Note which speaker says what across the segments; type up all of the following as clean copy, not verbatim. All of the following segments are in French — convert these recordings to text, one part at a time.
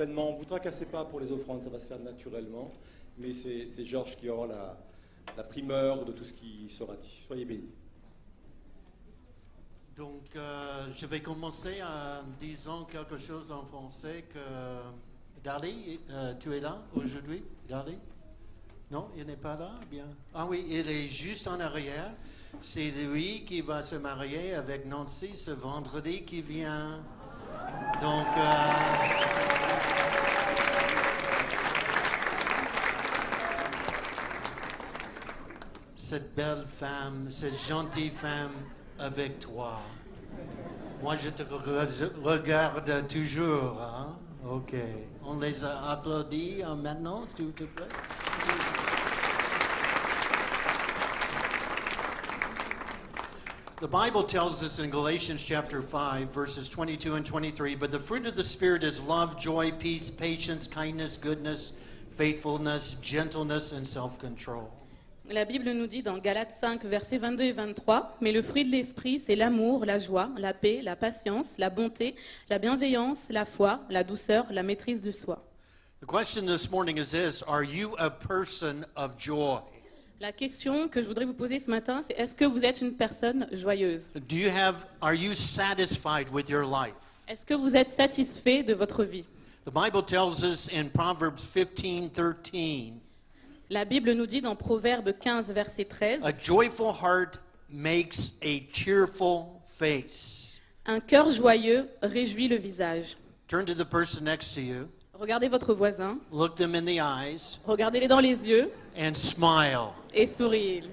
Speaker 1: pleinement. Vous tracassez pas pour les offrandes, ça va se faire naturellement. Mais c'est Georges qui aura la primeur de tout ce qui sera dit. Soyez bénis.
Speaker 2: Donc, je vais commencer en disant quelque chose en français que Dali, tu es là aujourd'hui, Dali? Non, il n'est pas là? Bien. Ah oui, il est juste en arrière. C'est lui qui va se marier avec Nancy ce vendredi qui vient. Donc, cette belle femme, cette gentille femme avec toi. Moi, je te regarde toujours. Hein? OK. On les a applaudis maintenant, s'il te plaît. The Bible tells us in Galatians chapter 5, verses 22 and 23, but the fruit of the Spirit is love, joy, peace, patience, kindness, goodness, faithfulness, gentleness, and self-control.
Speaker 3: La Bible nous dit dans Galates 5, versets 22 et 23, « Mais le fruit de l'esprit, c'est l'amour, la joie, la paix, la patience, la bonté, la bienveillance, la foi, la douceur, la maîtrise de soi. »
Speaker 2: The question this morning is this: are you a person of joy?
Speaker 3: La question que je voudrais vous poser ce matin, c'est est-ce que vous êtes une personne joyeuse?
Speaker 2: Are you satisfied with your life?
Speaker 3: Est-ce que vous êtes satisfait de votre vie?
Speaker 2: The Bible tells us in Proverbs 15:13,
Speaker 3: La Bible nous dit dans Proverbe 15, verset 13,
Speaker 2: a joyful heart makes a cheerful face.
Speaker 3: un cœur joyeux réjouit le visage.
Speaker 2: Turn to the person next to you,
Speaker 3: Regardez votre voisin,
Speaker 2: look them in the eyes,
Speaker 3: regardez-les dans les yeux
Speaker 2: and smile.
Speaker 3: et souriez.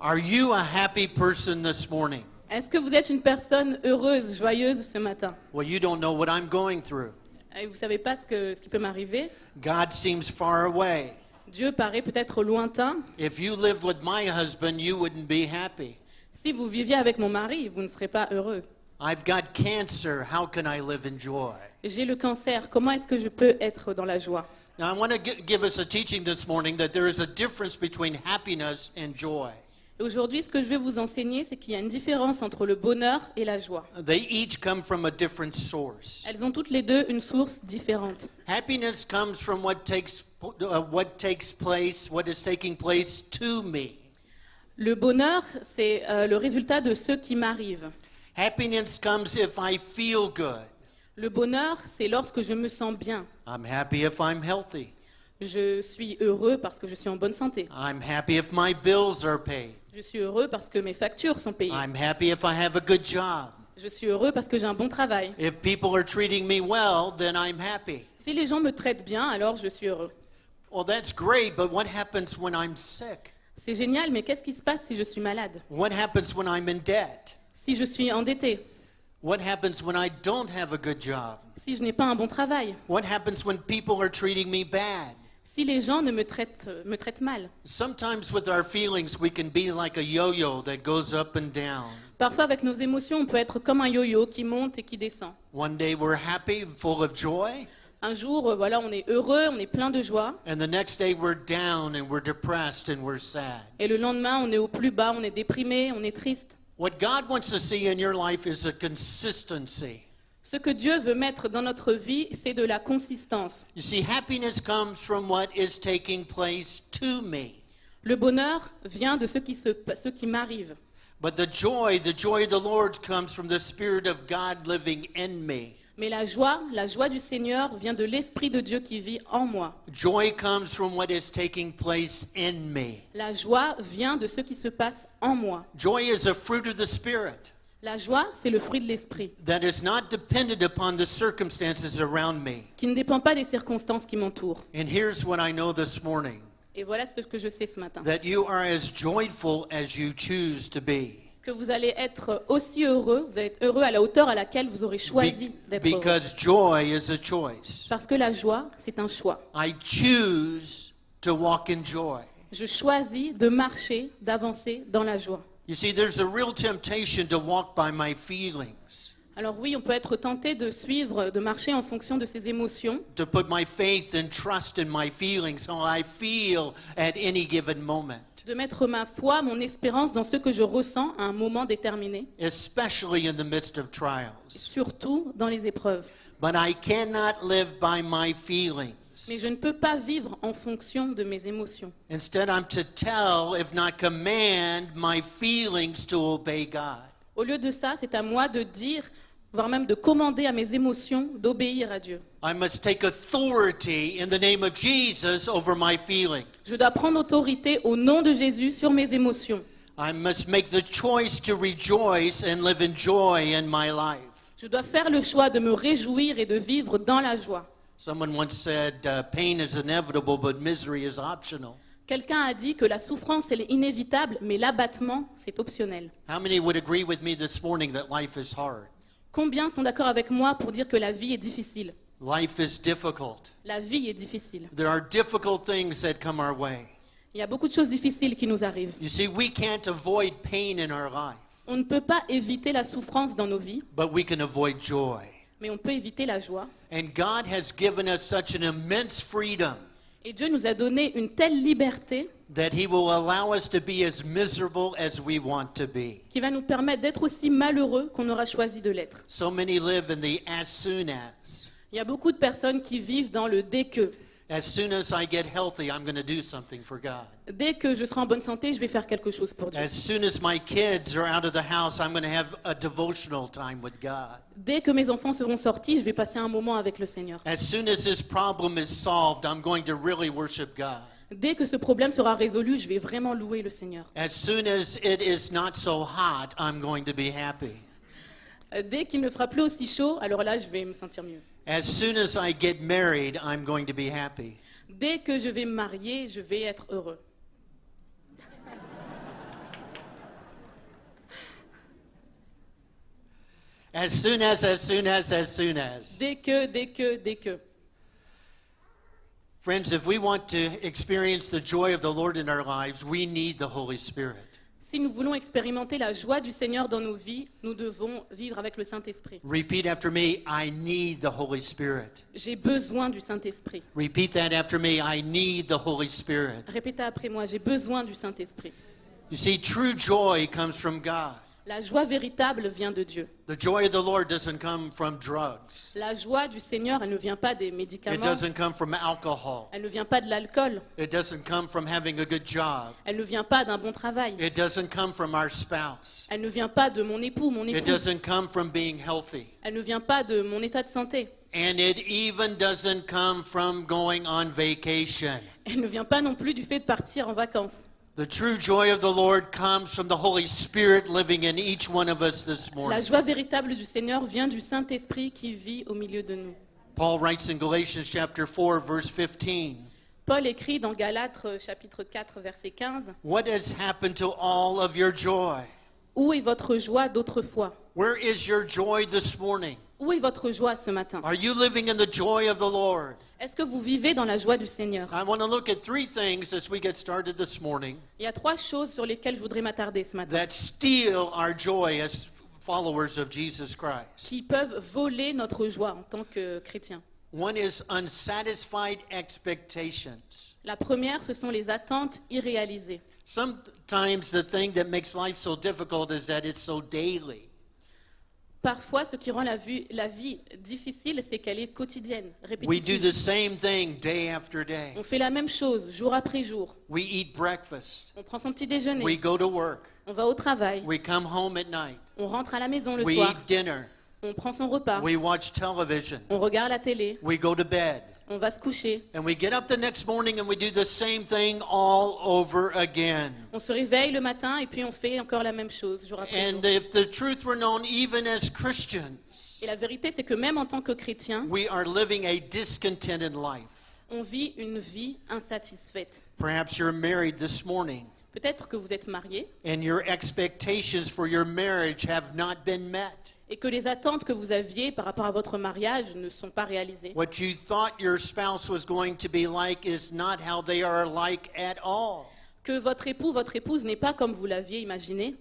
Speaker 2: Are you a happy person this morning?
Speaker 3: Est-ce que vous êtes une personne heureuse, joyeuse ce matin?
Speaker 2: Well, you don't know what I'm going through.
Speaker 3: Et vous ne savez pas ce qui peut m'arriver.
Speaker 2: God seems far away.
Speaker 3: Dieu paraît peut-être lointain.
Speaker 2: If you lived with my husband, you wouldn't be happy.
Speaker 3: Si vous viviez avec mon mari, vous ne serez pas heureuse.
Speaker 2: I've got cancer. How can I live in joy?
Speaker 3: J'ai le cancer, comment est-ce que je peux être dans la joie?
Speaker 2: Now, I want to give us a teaching this morning that there is a difference between happiness and joy.
Speaker 3: Et aujourd'hui, ce que je vais vous enseigner, c'est qu'il y a une différence entre le bonheur et la joie.
Speaker 2: They each come from a different source.
Speaker 3: Elles ont toutes les deux une source différente.
Speaker 2: Happiness comes from what is taking place to me.
Speaker 3: Le bonheur, c'est le résultat de ce qui m'arrive.
Speaker 2: Happiness comes if I feel good.
Speaker 3: Le bonheur, c'est lorsque je me sens bien.
Speaker 2: I'm happy if I'm healthy.
Speaker 3: Je suis heureux parce que je suis en bonne santé.
Speaker 2: I'm happy if my bills are paid.
Speaker 3: Je suis heureux parce que mes factures sont payées.
Speaker 2: I'm happy if I have a good job.
Speaker 3: Je suis heureux parce que j'ai un bon travail.
Speaker 2: If people are treating me well, then I'm happy.
Speaker 3: Si les gens me traitent bien, alors je suis heureux.
Speaker 2: Well, that's great, but what happens when I'm sick?
Speaker 3: C'est génial, mais qu'est-ce qui se passe si je suis malade?
Speaker 2: What happens when I'm in debt?
Speaker 3: Si je suis endetté?
Speaker 2: What happens when I don't have a good job?
Speaker 3: Si je n'ai pas un bon travail?
Speaker 2: What happens when people are treating me bad?
Speaker 3: Si les gens me traitent mal?
Speaker 2: Sometimes with our feelings, we can be like a yo-yo that goes up and down.
Speaker 3: Parfois, avec nos émotions, on peut être comme un yo-yo qui monte et qui descend.
Speaker 2: One day we're happy, full of joy,
Speaker 3: Un jour, voilà, on est heureux, on est plein de joie.
Speaker 2: and the next day we're down and we're depressed and we're sad.
Speaker 3: Et le lendemain, on est au plus bas, on est déprimé, on est triste.
Speaker 2: What God wants to see in your life is a consistency.
Speaker 3: Ce que Dieu veut mettre dans notre vie, c'est de la consistance.
Speaker 2: You see, happiness comes from what is taking place to me.
Speaker 3: Le bonheur vient de ce qui m'arrive.
Speaker 2: But the joy of the Lord comes from the Spirit of God living in me.
Speaker 3: Mais la joie du Seigneur vient de l'Esprit de Dieu qui vit en moi.
Speaker 2: Joy comes from what is taking place in me.
Speaker 3: La joie vient de ce qui se passe en moi.
Speaker 2: Joy is a fruit of the Spirit
Speaker 3: La joie, c'est le fruit de l'Esprit,
Speaker 2: that is not dependent upon the circumstances around me.
Speaker 3: qui ne dépend pas des circonstances qui m'entourent.
Speaker 2: And here's what I know this morning,
Speaker 3: Et voilà ce que je sais ce matin.
Speaker 2: that you are as joyful as you choose to be.
Speaker 3: Que vous allez être aussi heureux, vous allez être heureux à la hauteur à laquelle vous aurez choisi d'être heureux.
Speaker 2: Because joy is a choice.
Speaker 3: Parce que la joie, c'est un choix.
Speaker 2: I choose to walk in joy.
Speaker 3: Je choisis de marcher, d'avancer dans la joie.
Speaker 2: You see, there's a real temptation to walk by my feelings.
Speaker 3: Alors oui, on peut être tenté de suivre, de marcher en fonction de ses émotions,
Speaker 2: to put my faith and trust in my feelings, how I feel at any given moment,
Speaker 3: de mettre ma foi, mon espérance dans ce que je ressens à un moment déterminé,
Speaker 2: especially in the midst of trials.
Speaker 3: surtout dans les épreuves.
Speaker 2: But I cannot live by my feelings.
Speaker 3: Mais je ne peux pas vivre en fonction de mes émotions.
Speaker 2: Instead, I'm to tell, if not command, my feelings to obey God.
Speaker 3: Au lieu de ça, c'est à moi de dire, voire même de commander à mes émotions d'obéir à Dieu.
Speaker 2: I must take authority in the name of Jesus over my feelings.
Speaker 3: Je dois prendre autorité au nom de Jésus sur mes émotions.
Speaker 2: I must make the choice to rejoice and live in joy in my life.
Speaker 3: Je dois faire le choix de me réjouir et de vivre dans la joie.
Speaker 2: Someone once said, pain is inevitable, but misery is optional.
Speaker 3: Quelqu'un a dit que la souffrance, elle est inévitable, mais l'abattement, c'est optionnel.
Speaker 2: How many would agree with me this morning that life is hard?
Speaker 3: Combien sont d'accord avec moi pour dire que la vie est difficile?
Speaker 2: Life is difficult.
Speaker 3: La vie est difficile.
Speaker 2: There are difficult things that come our way.
Speaker 3: Il y a beaucoup de choses difficiles qui nous arrivent.
Speaker 2: You see, we can't avoid pain in our life,
Speaker 3: On ne peut pas éviter la souffrance dans nos vies,
Speaker 2: but we can avoid joy.
Speaker 3: mais on peut éviter la joie.
Speaker 2: And God has given us such an immense freedom
Speaker 3: Et Dieu nous a donné une telle liberté
Speaker 2: that He will allow us to be as miserable as we want to be.
Speaker 3: qui va nous permettre d'être aussi malheureux qu'on aura choisi de l'être.
Speaker 2: So many live in the as soon as.
Speaker 3: Il y a beaucoup de personnes qui vivent dans le dès que.
Speaker 2: As soon as I get healthy, I'm going to do something for God.
Speaker 3: Dès que je serai en bonne santé, je vais faire quelque chose pour Dieu.
Speaker 2: As soon as my kids are out of the house, I'm going to have a devotional time with God.
Speaker 3: Dès que mes enfants seront sortis, je vais passer un moment avec le Seigneur.
Speaker 2: As soon as this problem is solved, I'm going to really worship God.
Speaker 3: Dès que ce problème sera résolu, je vais vraiment louer le Seigneur.
Speaker 2: As soon as it is not so hot, I'm going to be happy.
Speaker 3: Dès qu'il ne fera plus aussi chaud, alors là, je vais me sentir mieux.
Speaker 2: As soon as I get married, I'm going to be happy.
Speaker 3: Dès que je vais me marier, je vais être heureux.
Speaker 2: As soon as.
Speaker 3: Dès que.
Speaker 2: Friends, if we want to experience the joy of the Lord in our lives, we need the Holy Spirit.
Speaker 3: Si nous voulons expérimenter la joie du Seigneur dans nos vies, nous devons vivre avec le Saint-Esprit.
Speaker 2: Repeat after me, I need the Holy Spirit.
Speaker 3: J'ai besoin du Saint-Esprit.
Speaker 2: Repeat that after me, I need the Holy Spirit.
Speaker 3: Répétez après moi, j'ai besoin du Saint-Esprit.
Speaker 2: You see, true joy comes from God.
Speaker 3: La joie véritable vient de Dieu.
Speaker 2: The joy of the Lord doesn't come from drugs.
Speaker 3: La joie du Seigneur, elle ne vient pas des
Speaker 2: It
Speaker 3: médicaments.
Speaker 2: doesn't come from alcohol.
Speaker 3: Elle ne vient pas de l'alcool.
Speaker 2: It doesn't come from having a good job.
Speaker 3: Elle ne vient pas d'un bon travail.
Speaker 2: It doesn't come from our spouse.
Speaker 3: Elle ne vient pas de mon époux, mon
Speaker 2: It
Speaker 3: épouse.
Speaker 2: doesn't come from being healthy.
Speaker 3: Elle ne vient pas de mon état de santé.
Speaker 2: And it even doesn't come from going on vacation.
Speaker 3: Elle ne vient pas non plus du fait de partir en vacances.
Speaker 2: The true joy of the Lord comes from the Holy Spirit living in each one of us this
Speaker 3: La
Speaker 2: morning.
Speaker 3: joie véritable du Seigneur vient du Saint-Esprit qui vit au milieu de nous.
Speaker 2: Paul writes in Galatians chapter 4 verse 15,
Speaker 3: Paul écrit dans Galates chapitre 4 verset 15,
Speaker 2: "What has happened to all of your joy?
Speaker 3: « Où est votre joie d'autrefois?
Speaker 2: Where is your joy this morning?
Speaker 3: Où est votre joie ce matin?
Speaker 2: Are you living in the joy of the Lord?"
Speaker 3: Est-ce que vous vivez dans la joie du Seigneur?
Speaker 2: I want to look at three things as we get started this morning
Speaker 3: Il y a trois choses sur lesquelles je voudrais m'attarder ce matin,
Speaker 2: that steal our joy as followers of Jesus Christ.
Speaker 3: qui peuvent voler notre joie en tant que chrétiens.
Speaker 2: One is unsatisfied expectations.
Speaker 3: La première, ce sont les attentes irréalisées.
Speaker 2: Sometimes the thing that makes life so difficult is that it's so daily.
Speaker 3: Parfois, ce qui rend la vie difficile, c'est qu'elle est quotidienne,
Speaker 2: We do the
Speaker 3: répétitive.
Speaker 2: same thing day after day.
Speaker 3: On fait la même chose jour après jour.
Speaker 2: We eat breakfast.
Speaker 3: On prend son petit déjeuner,
Speaker 2: We go to work.
Speaker 3: on va au travail,
Speaker 2: We come home at night.
Speaker 3: on rentre à la maison le
Speaker 2: We
Speaker 3: soir,
Speaker 2: eat dinner.
Speaker 3: on prend son repas,
Speaker 2: We watch television.
Speaker 3: on regarde la télé,
Speaker 2: We go to bed.
Speaker 3: on va se coucher,
Speaker 2: And we get up the next morning and we do the same thing all over again.
Speaker 3: on se réveille le matin et puis on fait encore la même chose jour après jour.
Speaker 2: And if the truth were known, even as Christians,
Speaker 3: Et la vérité, c'est que même en tant que chrétien,
Speaker 2: we are living a discontented life.
Speaker 3: on vit une vie insatisfaite.
Speaker 2: Perhaps you're married this morning
Speaker 3: Peut-être que vous êtes marié
Speaker 2: and your expectations for your marriage have not been met.
Speaker 3: et que les attentes que vous aviez par rapport à votre mariage ne sont pas réalisées.
Speaker 2: What you thought your spouse was going to be like is not how they are like at all.
Speaker 3: Que votre époux, votre épouse n'est pas comme vous l'aviez imaginé.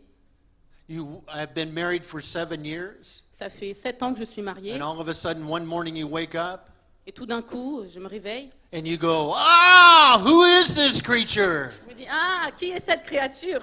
Speaker 2: You have been married for 7 years.
Speaker 3: Ça fait 7 ans que je suis mariée.
Speaker 2: And all of a sudden, one morning you wake up
Speaker 3: Et tout d'un coup, je me réveille.
Speaker 2: and you go, ah, who is this creature?
Speaker 3: Je me dis, ah, qui est cette créature?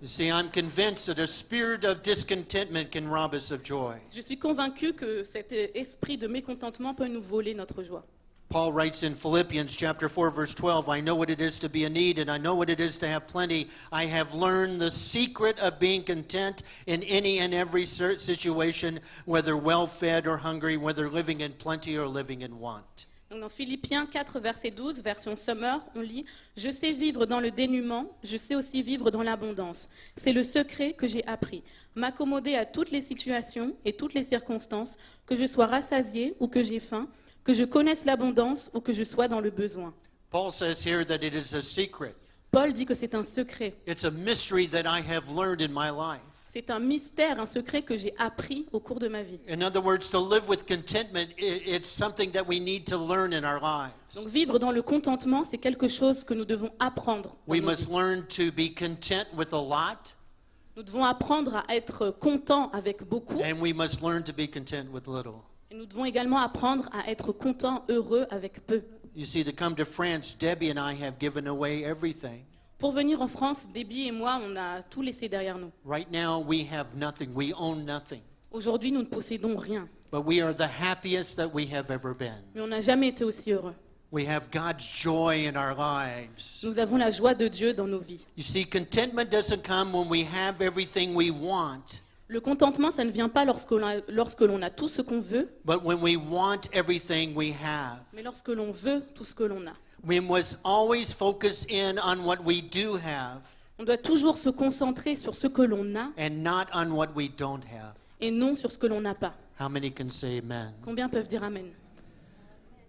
Speaker 2: You see, I'm convinced that a spirit of discontentment can rob us of joy.
Speaker 3: Je suis convaincue que cet esprit de mécontentement peut nous voler notre joie.
Speaker 2: Paul writes in Philippians chapter 4, verse 12, I know what it is to be in need, and I know what it is to have plenty. I have learned the secret of being content in any and every situation, whether well-fed or hungry, whether living in plenty or living in want.
Speaker 3: Donc dans Philippiens 4, verset 12, version Summer, on lit « Je sais vivre dans le dénuement, je sais aussi vivre dans l'abondance. C'est le secret que j'ai appris. M'accommoder à toutes les situations et toutes les circonstances, que je sois rassasié ou que j'ai faim, que je connaisse l'abondance ou que je sois dans le besoin. »
Speaker 2: Paul says here that it is a secret.
Speaker 3: Paul dit que c'est un secret.
Speaker 2: It's a mystery that I have learned in my life.
Speaker 3: C'est un mystère, un secret que j'ai appris au cours de ma vie.
Speaker 2: In other words, to live with contentment, it's something that we need to learn in our lives.
Speaker 3: Donc vivre dans le contentement, c'est quelque chose que nous devons apprendre. dans
Speaker 2: We
Speaker 3: nos
Speaker 2: must
Speaker 3: vies.
Speaker 2: learn to be content with a lot,
Speaker 3: Nous devons apprendre à être contents avec beaucoup.
Speaker 2: and we must learn to be content with little.
Speaker 3: Et nous devons également apprendre à être contents, heureux avec peu.
Speaker 2: You see, to come to France, Debbie and I have given away everything.
Speaker 3: Pour venir en France, Déby et moi, on a tout laissé derrière nous.
Speaker 2: Right now, we have nothing. We own nothing.
Speaker 3: Aujourd'hui, nous ne possédons rien.
Speaker 2: But we are the happiest that we have ever been.
Speaker 3: Mais on n'a jamais été aussi heureux.
Speaker 2: We have God's joy in our lives.
Speaker 3: Nous avons la joie de Dieu dans nos vies.
Speaker 2: You see, contentment doesn't come when we have everything we want,
Speaker 3: Le contentement, ça ne vient pas lorsque l'on a tout ce qu'on veut,
Speaker 2: but when we want everything we have.
Speaker 3: mais lorsque l'on veut tout ce que l'on a.
Speaker 2: We must always focus in on what we do have
Speaker 3: On doit toujours se concentrer sur ce que l'on a
Speaker 2: and not on what we don't have.
Speaker 3: et non sur ce que l'on n'a pas.
Speaker 2: How many can say amen?
Speaker 3: Combien peuvent dire Amen?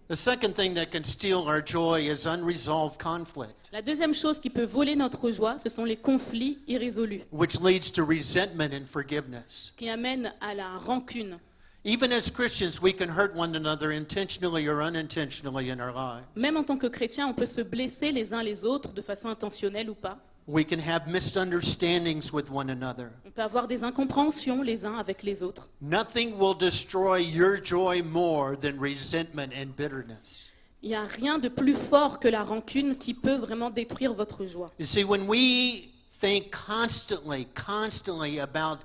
Speaker 2: The second thing that can steal our joy is unresolved conflict,
Speaker 3: La deuxième chose qui peut voler notre joie, ce sont les conflits irrésolus
Speaker 2: which leads to resentment and forgiveness.
Speaker 3: qui amènent à la rancune.
Speaker 2: Even as Christians, we can hurt one another intentionally or unintentionally in our lives.
Speaker 3: Même en tant que chrétien, on peut se blesser les uns les autres de façon intentionnelle ou pas.
Speaker 2: We can have misunderstandings with one another.
Speaker 3: On peut avoir des incompréhensions les uns avec les autres.
Speaker 2: Nothing will destroy your joy more than resentment and bitterness.
Speaker 3: Il n'y a rien de plus fort que la rancune qui peut vraiment détruire votre joie.
Speaker 2: You see, when we think constantly about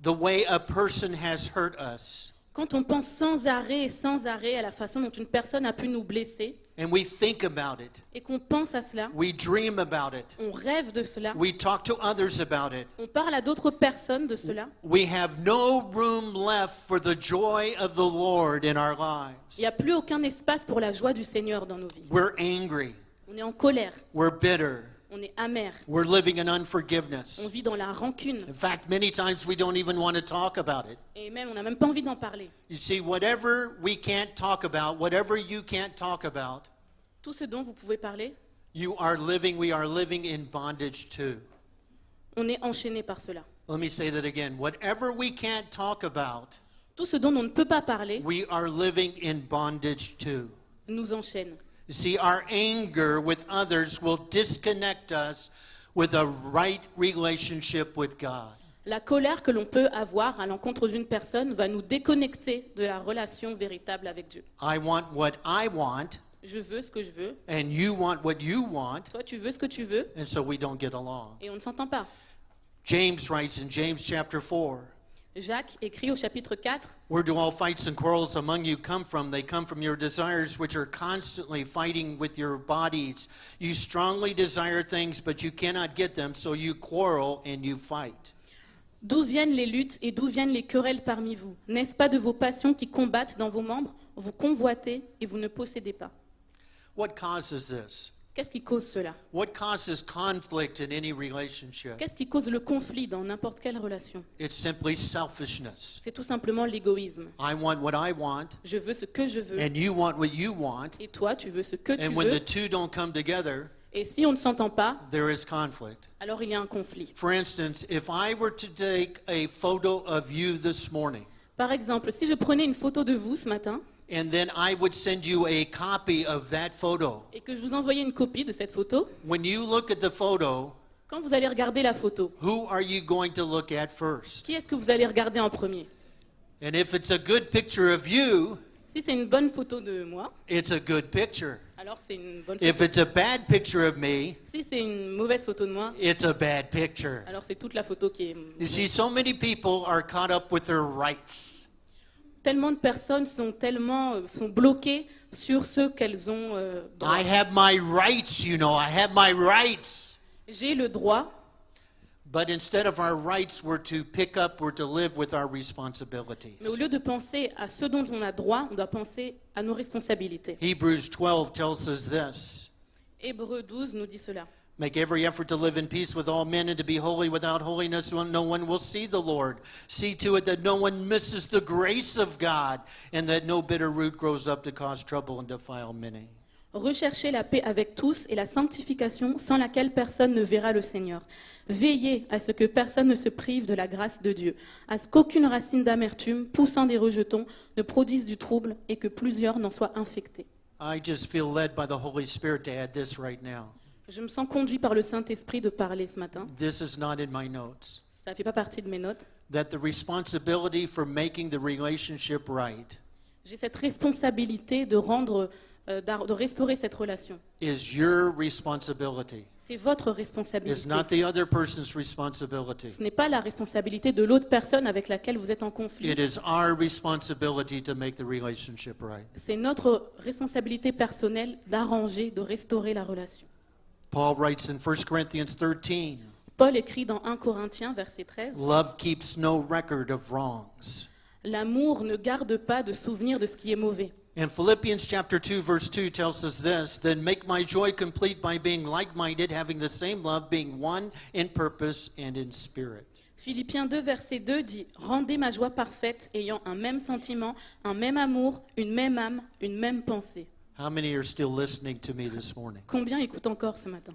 Speaker 2: the way a person has hurt us,
Speaker 3: Quand on pense sans arrêt à la façon dont une personne a pu nous blesser,
Speaker 2: and we think about it,
Speaker 3: et qu'on pense à cela,
Speaker 2: we dream about it,
Speaker 3: on rêve de cela,
Speaker 2: we talk to others about it,
Speaker 3: on parle à d'autres personnes de cela,
Speaker 2: we have no room left for the joy of the Lord in our
Speaker 3: il n'y
Speaker 2: lives.
Speaker 3: a plus aucun espace pour la joie du Seigneur dans nos vies.
Speaker 2: We're angry,
Speaker 3: On est en colère,
Speaker 2: we're bitter,
Speaker 3: on est amer,
Speaker 2: we're living in unforgiveness.
Speaker 3: on vit dans la rancune,
Speaker 2: In fact, many times we don't even want to talk about it.
Speaker 3: et même on n'a même pas envie d'en parler.
Speaker 2: You see, whatever we can't talk about, whatever you can't talk about,
Speaker 3: Tout ce dont vous pouvez parler,
Speaker 2: we are living in bondage too.
Speaker 3: on est enchaîné par cela.
Speaker 2: Let me say that again. Whatever we can't talk about,
Speaker 3: Tout ce dont on ne peut pas parler
Speaker 2: we are living in bondage too.
Speaker 3: nous enchaîne.
Speaker 2: You see, our anger with others will disconnect us with a right relationship with God.
Speaker 3: La colère que l'on peut avoir à l'encontre d'une personne va nous déconnecter de la relation véritable avec Dieu.
Speaker 2: I want what I want,
Speaker 3: Je veux ce que je veux,
Speaker 2: and you want what you want,
Speaker 3: toi tu veux ce que tu veux,
Speaker 2: and so we don't get along.
Speaker 3: et on ne s'entend pas.
Speaker 2: James writes in James chapter 4,
Speaker 3: Jacques écrit au chapitre 4,
Speaker 2: where do all fights and quarrels among you come from? They come from your desires, which are constantly fighting with your bodies. You strongly desire things, but you cannot get them, so you quarrel and you fight.
Speaker 3: d'où viennent les luttes et d'où viennent les querelles parmi vous? N'est-ce pas de vos passions qui combattent dans vos membres? Vous convoitez et vous ne possédez pas.
Speaker 2: What causes this?
Speaker 3: Qu'est-ce qui cause cela?
Speaker 2: What causes conflict in any relationship?
Speaker 3: Qu'est-ce qui cause le conflit dans n'importe quelle relation?
Speaker 2: It's simply selfishness.
Speaker 3: C'est tout simplement l'égoïsme.
Speaker 2: I want what I want,
Speaker 3: Je veux ce que je veux,
Speaker 2: and you want what you want.
Speaker 3: et toi tu veux ce que tu
Speaker 2: And when the
Speaker 3: veux,
Speaker 2: two don't come together,
Speaker 3: et si on ne s'entend pas,
Speaker 2: there is conflict.
Speaker 3: alors il y a un conflit.
Speaker 2: For instance, if I were to take a photo of you this morning,
Speaker 3: Par exemple, si je prenais une photo de vous ce matin,
Speaker 2: and then I would send you a copy of that photo,
Speaker 3: et que je vous envoyais une copie de cette photo,
Speaker 2: when you look at the photo,
Speaker 3: quand vous allez regarder la photo,
Speaker 2: who are you going to look at first?
Speaker 3: qui est-ce que vous allez regarder en premier?
Speaker 2: And if it's a good picture of you,
Speaker 3: Si c'est une bonne photo de moi,
Speaker 2: it's a good picture.
Speaker 3: alors c'est une bonne
Speaker 2: If
Speaker 3: photo.
Speaker 2: it's a bad picture of me,
Speaker 3: Si c'est une mauvaise photo de moi,
Speaker 2: it's a bad picture.
Speaker 3: alors c'est toute la photo qui est...
Speaker 2: You see, so many people are caught up with their rights.
Speaker 3: Tellement de personnes sont bloquées sur ce qu'elles ont droit.
Speaker 2: I have my rights, you know, I have my rights.
Speaker 3: J'ai le droit,
Speaker 2: But instead of our rights, we're to live with our responsibilities.
Speaker 3: mais au lieu de penser à ce dont on a droit, on doit penser à nos responsabilités.
Speaker 2: Hebrews 12 tells us this.
Speaker 3: Hébreux 12 nous dit cela.
Speaker 2: Make every effort to live in peace with all men and to be holy. Without holiness, no one will see the Lord. See to it that no one misses the grace of God and that no bitter root grows up to cause trouble and defile many.
Speaker 3: Recherchez la paix avec tous et la sanctification sans laquelle personne ne verra le Seigneur. Veillez à ce que personne ne se prive de la grâce de Dieu, à ce qu'aucune racine d'amertume, poussant des rejetons, ne produise du trouble et que plusieurs n'en soient infectés.
Speaker 2: I just feel led by the Holy Spirit to add this right now.
Speaker 3: Je me sens conduit par le Saint-Esprit de parler ce matin.
Speaker 2: This is not in my notes.
Speaker 3: Ça ne fait pas partie de mes notes.
Speaker 2: That the responsibility for making the relationship right
Speaker 3: J'ai cette responsabilité de restaurer cette relation.
Speaker 2: is your responsibility.
Speaker 3: C'est votre
Speaker 2: It's
Speaker 3: responsabilité.
Speaker 2: not the other person's responsibility.
Speaker 3: Ce n'est pas la responsabilité de l'autre personne avec laquelle vous êtes en conflit.
Speaker 2: It is our responsibility to make the relationship right.
Speaker 3: C'est notre responsabilité personnelle d'arranger, de restaurer la relation.
Speaker 2: Paul writes in 1 Corinthians 13,
Speaker 3: Paul écrit dans 1 Corinthiens, verset 13,
Speaker 2: love keeps no record of wrongs.
Speaker 3: « L'amour ne garde pas de souvenir de ce qui est mauvais. »
Speaker 2: And Philippians chapter 2 verse 2 tells us this, then make my joy complete by being like-minded, having the same love, being one in purpose and in spirit.
Speaker 3: Philippiens 2, verset 2 dit « Rendez ma joie parfaite, ayant un même sentiment, un même amour, une même âme, une même pensée. »
Speaker 2: How many are still listening to me this morning?
Speaker 3: Combien écoutent encore ce matin?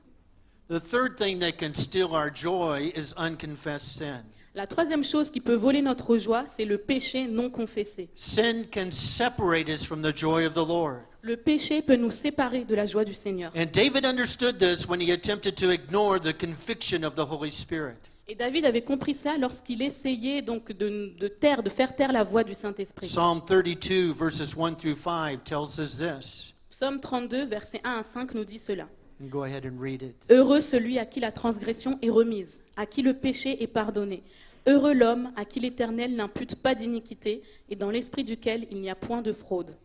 Speaker 2: The third thing that can steal our joy is unconfessed sin.
Speaker 3: La troisième chose qui peut voler notre joie, c'est le péché non confessé.
Speaker 2: Sin can separate us from the joy of the Lord.
Speaker 3: Le péché peut nous séparer de la joie du Seigneur.
Speaker 2: And David understood this when he attempted to ignore the conviction of the Holy Spirit.
Speaker 3: Et David avait compris ça lorsqu'il essayait donc de faire taire la voix du Saint-Esprit.
Speaker 2: Psalm 32 verses 1 through 5 tells us this.
Speaker 3: Psaume 32, versets 1 à 5 nous dit cela.
Speaker 2: And go ahead and read it.
Speaker 3: Heureux celui à qui la transgression est remise, à qui le péché est pardonné. Heureux l'homme à qui l'Éternel n'impute pas d'iniquité et dans l'esprit duquel il n'y a point de fraude.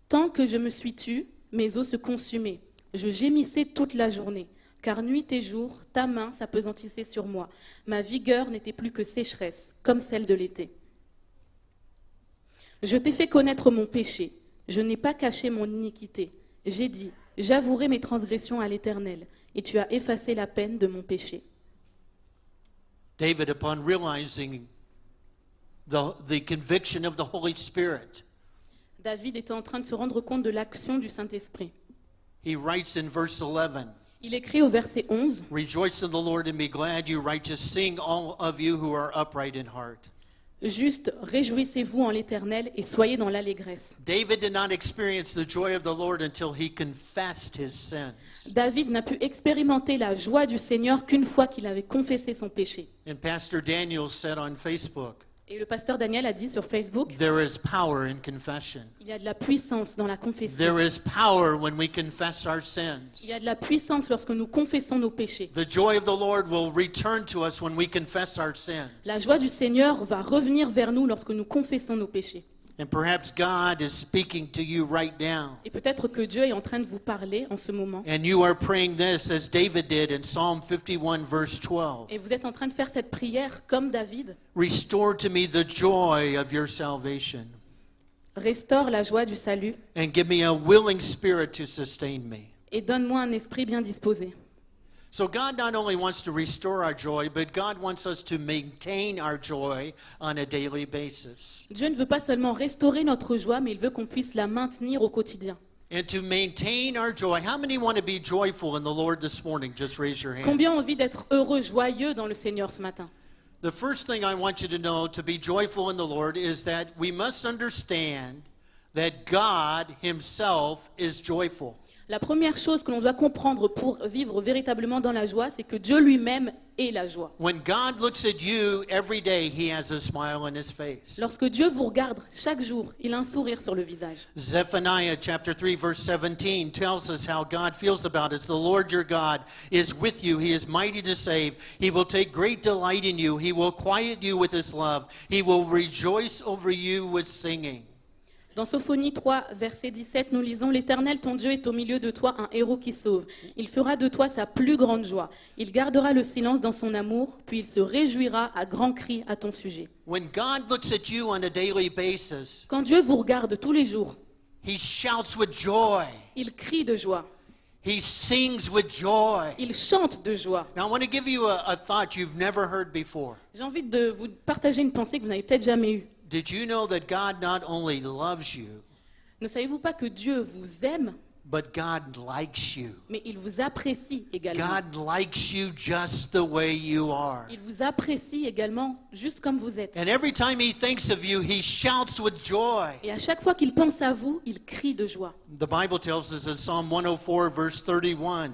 Speaker 3: Tant que je me suis tue, mes os se consumaient. Je gémissais toute la journée, car nuit et jour, ta main s'apesantissait sur moi. Ma vigueur n'était plus que sécheresse, comme celle de l'été. Je t'ai fait connaître mon péché. Je n'ai pas caché mon iniquité. J'ai dit, j'avouerai mes transgressions à l'Éternel, et tu as effacé la peine de mon péché.
Speaker 2: David, upon realizing the conviction of the Holy Spirit,
Speaker 3: David était en train de se rendre compte de l'action du Saint-Esprit.
Speaker 2: he writes in verse 11,
Speaker 3: Il écrit au verset 11,
Speaker 2: rejoice in the Lord and be glad, you righteous. Sing, all of you who are upright in heart.
Speaker 3: juste réjouissez-vous en l'Éternel et soyez dans l'allégresse.
Speaker 2: David did not experience the joy of the Lord until he confessed his sins.
Speaker 3: David n'a pu expérimenter la joie du Seigneur qu'une fois qu'il avait confessé son péché.
Speaker 2: And Pastor Daniel said on Facebook,
Speaker 3: Et le pasteur Daniel a dit sur Facebook,
Speaker 2: there is power in confession.
Speaker 3: il y a de la puissance dans la confession.
Speaker 2: There is power when we confess our
Speaker 3: Il
Speaker 2: sins.
Speaker 3: y a de la puissance lorsque nous confessons nos péchés.
Speaker 2: The joy of the Lord will return to us when we confess our sins.
Speaker 3: La joie du Seigneur va revenir vers nous lorsque nous confessons nos péchés.
Speaker 2: And perhaps God is speaking to you right now.
Speaker 3: Et peut-être que Dieu est en train de vous parler en ce moment.
Speaker 2: And you are praying this as David did in Psalm 51 verse 12.
Speaker 3: Et vous êtes en train de faire cette prière comme David.
Speaker 2: Restore to me the joy of your salvation
Speaker 3: Restaure la joie du salut
Speaker 2: and give me a willing spirit to sustain me.
Speaker 3: et donne-moi un esprit bien disposé.
Speaker 2: So God not only wants to restore our joy, but God wants us to maintain our joy on a daily basis.
Speaker 3: Dieu ne veut pas seulement restaurer notre joie, mais il veut qu'on puisse la maintenir au quotidien.
Speaker 2: And to maintain our joy, how many want to be joyful in the Lord this morning? Just raise your hand.
Speaker 3: Combien ont envie d'être heureux, joyeux dans le Seigneur ce matin?
Speaker 2: The first thing I want you to know to be joyful in the Lord is that we must understand that God himself is joyful.
Speaker 3: La première chose que l'on doit comprendre pour vivre véritablement dans la joie, c'est que Dieu lui-même est la joie.
Speaker 2: When God looks at you every day, He has a smile on His face.
Speaker 3: Lorsque Dieu vous regarde chaque jour, il a un sourire sur le visage.
Speaker 2: Zephaniah chapter 3 verse 17 tells us how God feels about it. The Lord your God is with you. He is mighty to save. He will take great delight in you. He will quiet you with His love. He will rejoice over you with singing.
Speaker 3: Dans Sophonie 3, verset 17, nous lisons « L'Éternel, ton Dieu, est au milieu de toi un héros qui sauve. Il fera de toi sa plus grande joie. Il gardera le silence dans son amour, puis il se réjouira à grands cris à ton sujet. »
Speaker 2: When God looks at you on a daily basis,
Speaker 3: Quand Dieu vous regarde tous les jours,
Speaker 2: He shouts with joy.
Speaker 3: il crie de joie,
Speaker 2: He sings with joy.
Speaker 3: il chante de joie.
Speaker 2: Now I want to give you a thought you've never heard before.
Speaker 3: J'ai envie de vous partager une pensée que vous n'avez peut-être jamais eue.
Speaker 2: Did you know that God not only loves you,
Speaker 3: Ne savez-vous pas que Dieu vous aime,
Speaker 2: but God likes you?
Speaker 3: mais il vous apprécie également.
Speaker 2: God likes you just the way you are.
Speaker 3: Il vous apprécie également juste comme vous êtes.
Speaker 2: And every time He thinks of you, He shouts with joy.
Speaker 3: Et à chaque fois qu'il pense à vous, il crie de joie.
Speaker 2: The Bible tells us in Psalm 104, verse 31,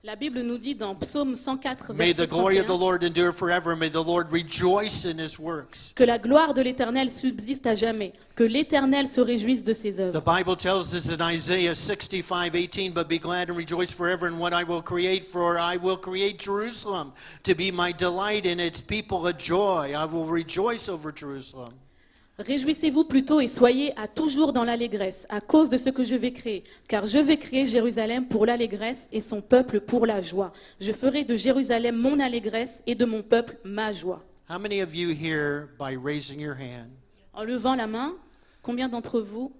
Speaker 3: La Bible nous dit dans Psaume 104,
Speaker 2: May
Speaker 3: verset
Speaker 2: the glory of the
Speaker 3: 31,
Speaker 2: Lord endure forever. May the Lord rejoice in His works.
Speaker 3: que la gloire de l'Éternel subsiste à jamais, que l'Éternel se réjouisse de ses
Speaker 2: The
Speaker 3: œuvres.
Speaker 2: Bible tells us in Isaiah 65:18, but be glad and rejoice forever in what I will create, for I will create Jerusalem to be my delight and its people a joy. I will rejoice over Jerusalem.
Speaker 3: Réjouissez-vous plutôt et soyez à toujours dans l'allégresse, à cause de ce que je vais créer. Car je vais créer Jérusalem pour l'allégresse et son peuple pour la joie. Je ferai de Jérusalem mon allégresse et de mon peuple ma joie.
Speaker 2: How many of you here, by raising your hand,
Speaker 3: En levant la main, combien d'entre vous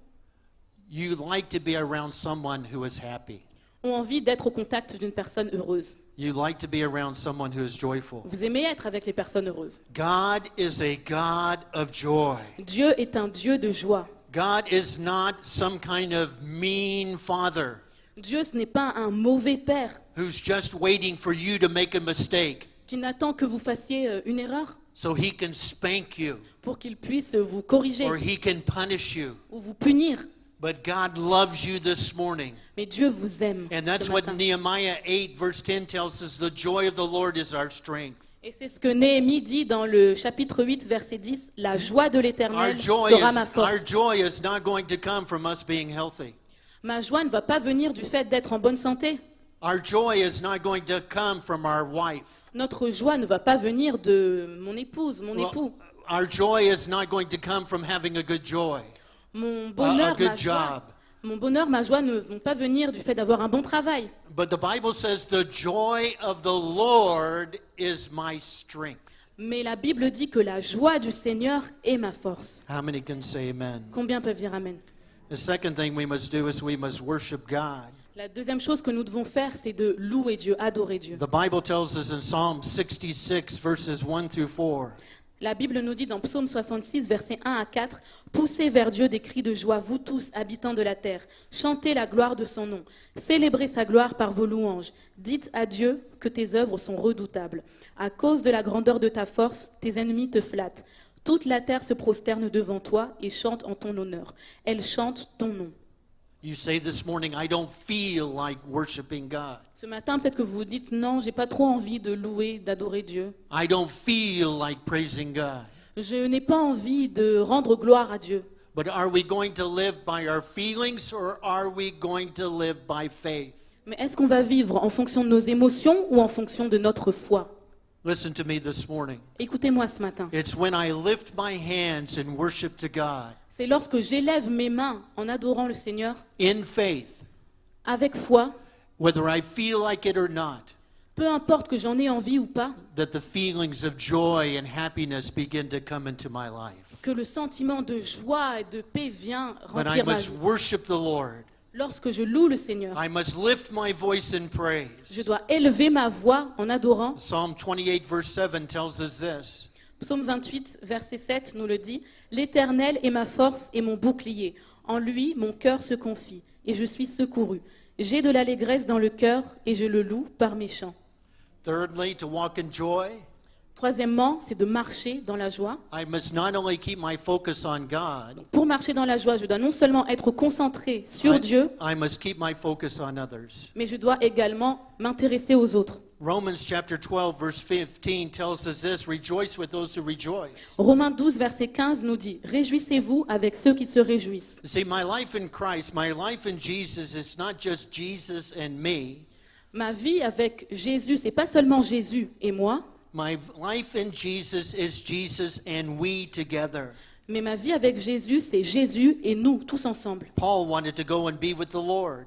Speaker 2: you like to be around someone who is happy?
Speaker 3: ont envie d'être au contact d'une personne heureuse?
Speaker 2: You like to be around someone who is joyful.
Speaker 3: Vous aimez être avec les personnes heureuses.
Speaker 2: God is a God of joy.
Speaker 3: Dieu est un Dieu de joie.
Speaker 2: God is not some kind of mean father
Speaker 3: Dieu, ce n'est pas un mauvais père
Speaker 2: who's just waiting for you to make a mistake
Speaker 3: qui n'attend que vous fassiez une erreur
Speaker 2: so he can spank you
Speaker 3: pour qu'il puisse vous corriger
Speaker 2: or he can punish you.
Speaker 3: ou vous punir.
Speaker 2: But God loves you this morning.
Speaker 3: Mais Dieu vous aime
Speaker 2: And that's
Speaker 3: ce
Speaker 2: what
Speaker 3: matin.
Speaker 2: Nehemiah 8 verse 10 tells us. The joy of the Lord is our strength.
Speaker 3: Et c'est ce que Néhémie dit dans le chapitre 8, verset 10. La joie de
Speaker 2: Our
Speaker 3: l'Éternel
Speaker 2: joy,
Speaker 3: sera ma
Speaker 2: our
Speaker 3: force.
Speaker 2: joy is not going to come from us being healthy.
Speaker 3: Ma joie ne va pas venir du fait d'être en bonne santé.
Speaker 2: Our joy is not going to come from our wife.
Speaker 3: Notre joie ne va pas venir de mon épouse, mon
Speaker 2: Well,
Speaker 3: époux.
Speaker 2: our joy is not going to come from having a good joy.
Speaker 3: Mon
Speaker 2: a
Speaker 3: bonheur,
Speaker 2: good
Speaker 3: ma joie,
Speaker 2: job.
Speaker 3: mon bonheur, ma joie ne vont pas venir du fait d'avoir un bon travail.
Speaker 2: But the Bible says the joy of the Lord is my strength.
Speaker 3: Mais la Bible dit que la joie du Seigneur est ma force.
Speaker 2: How many can say amen?
Speaker 3: Combien peuvent dire Amen?
Speaker 2: The second thing we must do is we must worship God.
Speaker 3: La deuxième chose que nous devons faire, c'est de louer Dieu, adorer Dieu.
Speaker 2: The Bible tells us in Psalm 66 verses 1 through 4.
Speaker 3: La Bible nous dit dans Psaume 66, versets 1 à 4, « Poussez vers Dieu des cris de joie, vous tous, habitants de la terre. Chantez la gloire de son nom. Célébrez sa gloire par vos louanges. Dites à Dieu que tes œuvres sont redoutables. À cause de la grandeur de ta force, tes ennemis te flattent. Toute la terre se prosterne devant toi et chante en ton honneur. Elle chante ton nom. »
Speaker 2: You say this morning, I don't feel like worshiping God.
Speaker 3: Ce matin, peut-être que vous vous dites, non, j'ai pas trop envie de louer, d'adorer Dieu.
Speaker 2: I don't feel like praising God.
Speaker 3: Je n'ai pas envie de rendre gloire à Dieu.
Speaker 2: But are we going to live by our feelings or are we going to live by faith?
Speaker 3: Mais est-ce qu'on va vivre en fonction de nos émotions ou en fonction de notre foi?
Speaker 2: Listen to me this morning.
Speaker 3: Écoutez-moi ce matin.
Speaker 2: It's when I lift my hands in worship to God
Speaker 3: C'est lorsque j'élève mes mains en adorant le Seigneur,
Speaker 2: in faith,
Speaker 3: avec foi,
Speaker 2: whether I feel like it or not,
Speaker 3: peu importe que j'en ai envie ou pas,
Speaker 2: that the feelings of joy and happiness begin to come into my life.
Speaker 3: que le sentiment de joie et de paix vient
Speaker 2: But I
Speaker 3: remplir ma
Speaker 2: must
Speaker 3: vie.
Speaker 2: worship the Lord.
Speaker 3: Lorsque je loue le Seigneur,
Speaker 2: I must lift my voice in
Speaker 3: je
Speaker 2: praise.
Speaker 3: dois élever ma voix en adorant.
Speaker 2: Psalm 28 verse 7 tells us this.
Speaker 3: Psaume 28, verset 7 nous le dit. « L'Éternel est ma force et mon bouclier. En lui, mon cœur se confie, et je suis secouru. J'ai de l'allégresse dans le cœur, et je le loue par mes chants. »
Speaker 2: Thirdly, to walk in joy,
Speaker 3: Troisièmement, c'est de marcher dans la joie.
Speaker 2: I must not only keep my focus on God,
Speaker 3: Pour marcher dans la joie, je dois non seulement être concentré sur Dieu,
Speaker 2: I must keep my focus on others.
Speaker 3: mais je dois également m'intéresser aux autres.
Speaker 2: Romans chapter 12 verse 15 tells us this, rejoice with those who rejoice.
Speaker 3: Romains 12, verset 15 nous dit « Réjouissez-vous avec ceux qui se réjouissent
Speaker 2: See, my life in Christ, my life in Jesus is not just Jesus and me. ».
Speaker 3: Ma vie avec Jésus, c'est pas seulement Jésus et moi,
Speaker 2: My life in Jesus is Jesus and we together.
Speaker 3: mais ma vie avec Jésus, c'est Jésus et nous, tous ensemble.
Speaker 2: Paul wanted to go and be with the Lord,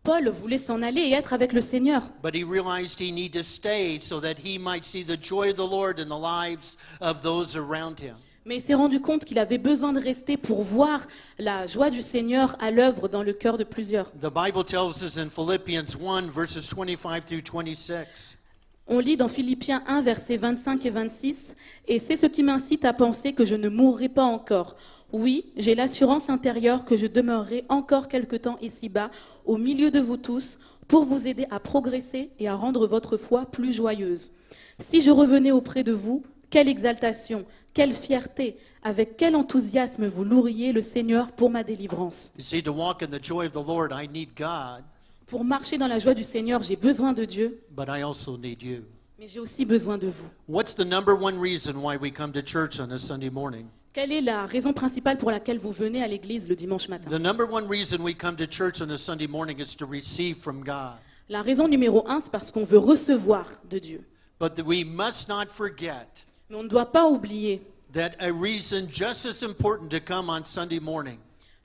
Speaker 3: Paul voulait s'en aller et être avec le Seigneur.
Speaker 2: but he realized he needed to stay so that he might see the joy of the Lord in the lives of those around him.
Speaker 3: Mais il s'est rendu compte qu'il avait besoin de rester pour voir la joie du Seigneur à l'œuvre dans le cœur de plusieurs.
Speaker 2: The Bible tells us in Philippians 1 verses 25 through 26.
Speaker 3: On lit dans Philippiens 1, versets 25 et 26, « Et c'est ce qui m'incite à penser que je ne mourrai pas encore. Oui, j'ai l'assurance intérieure que je demeurerai encore quelque temps ici-bas, au milieu de vous tous, pour vous aider à progresser et à rendre votre foi plus joyeuse. Si je revenais auprès de vous, quelle exaltation, quelle fierté, avec quel enthousiasme vous loueriez le Seigneur pour ma délivrance.
Speaker 2: You see, to walk in the joy of the Lord, I need God,
Speaker 3: Pour marcher dans la joie du Seigneur, j'ai besoin de Dieu,
Speaker 2: but I also need you.
Speaker 3: mais j'ai aussi besoin de vous.
Speaker 2: What's the number one reason why we come to church on a Sunday morning?
Speaker 3: Quelle est la raison principale pour laquelle vous venez à l'église le dimanche matin?
Speaker 2: The number one reason we come to church on a Sunday morning is to receive from God.
Speaker 3: La raison numéro 1, c'est parce qu'on veut recevoir de Dieu.
Speaker 2: But we must not forget
Speaker 3: Mais on ne doit pas oublier
Speaker 2: that a reason just as important to come on Sunday morning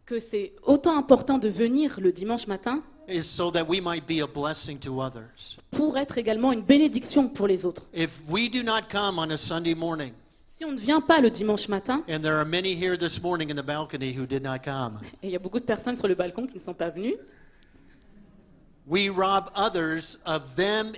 Speaker 3: que c'est autant important de venir le dimanche matin
Speaker 2: is so that we might be a blessing to others.
Speaker 3: pour être également une bénédiction pour les autres.
Speaker 2: If we do not come on a Sunday morning,
Speaker 3: Si on ne vient pas le dimanche matin,
Speaker 2: and there are many here this morning in the balcony who did not come,
Speaker 3: et il y a beaucoup de personnes sur le balcon qui ne sont pas venues,
Speaker 2: we rob others of them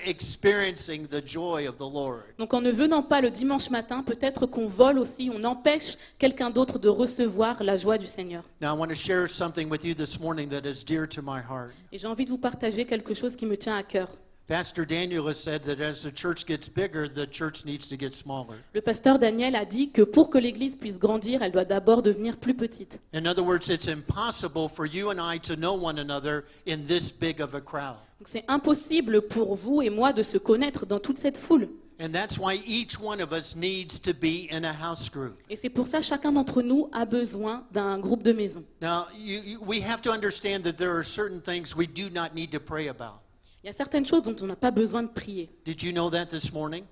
Speaker 2: experiencing the joy of the Lord.
Speaker 3: donc en ne venant pas le dimanche matin, peut-être qu'on vole aussi, on empêche quelqu'un d'autre de recevoir la joie du Seigneur.
Speaker 2: Now I want to share something with you this morning that is dear to my heart.
Speaker 3: Et j'ai envie de vous partager quelque chose qui me tient à cœur.
Speaker 2: Pastor Daniel has said that as the church gets bigger, the church needs to get smaller.
Speaker 3: Le pasteur Daniel a dit que pour que l'Église puisse grandir, elle doit d'abord devenir plus petite.
Speaker 2: In other words, it's impossible for you and I to know one another in this big of a crowd.
Speaker 3: Donc c'est impossible pour vous et moi de se connaître dans toute cette foule.
Speaker 2: And that's why each one of us needs to be in a house group.
Speaker 3: Et c'est pour ça que chacun d'entre nous a besoin d'un groupe de maison.
Speaker 2: Now, we have to understand that there are certain things we do not need to pray about.
Speaker 3: Il y a certaines choses dont on n'a pas besoin de prier.
Speaker 2: Did you know that this morning?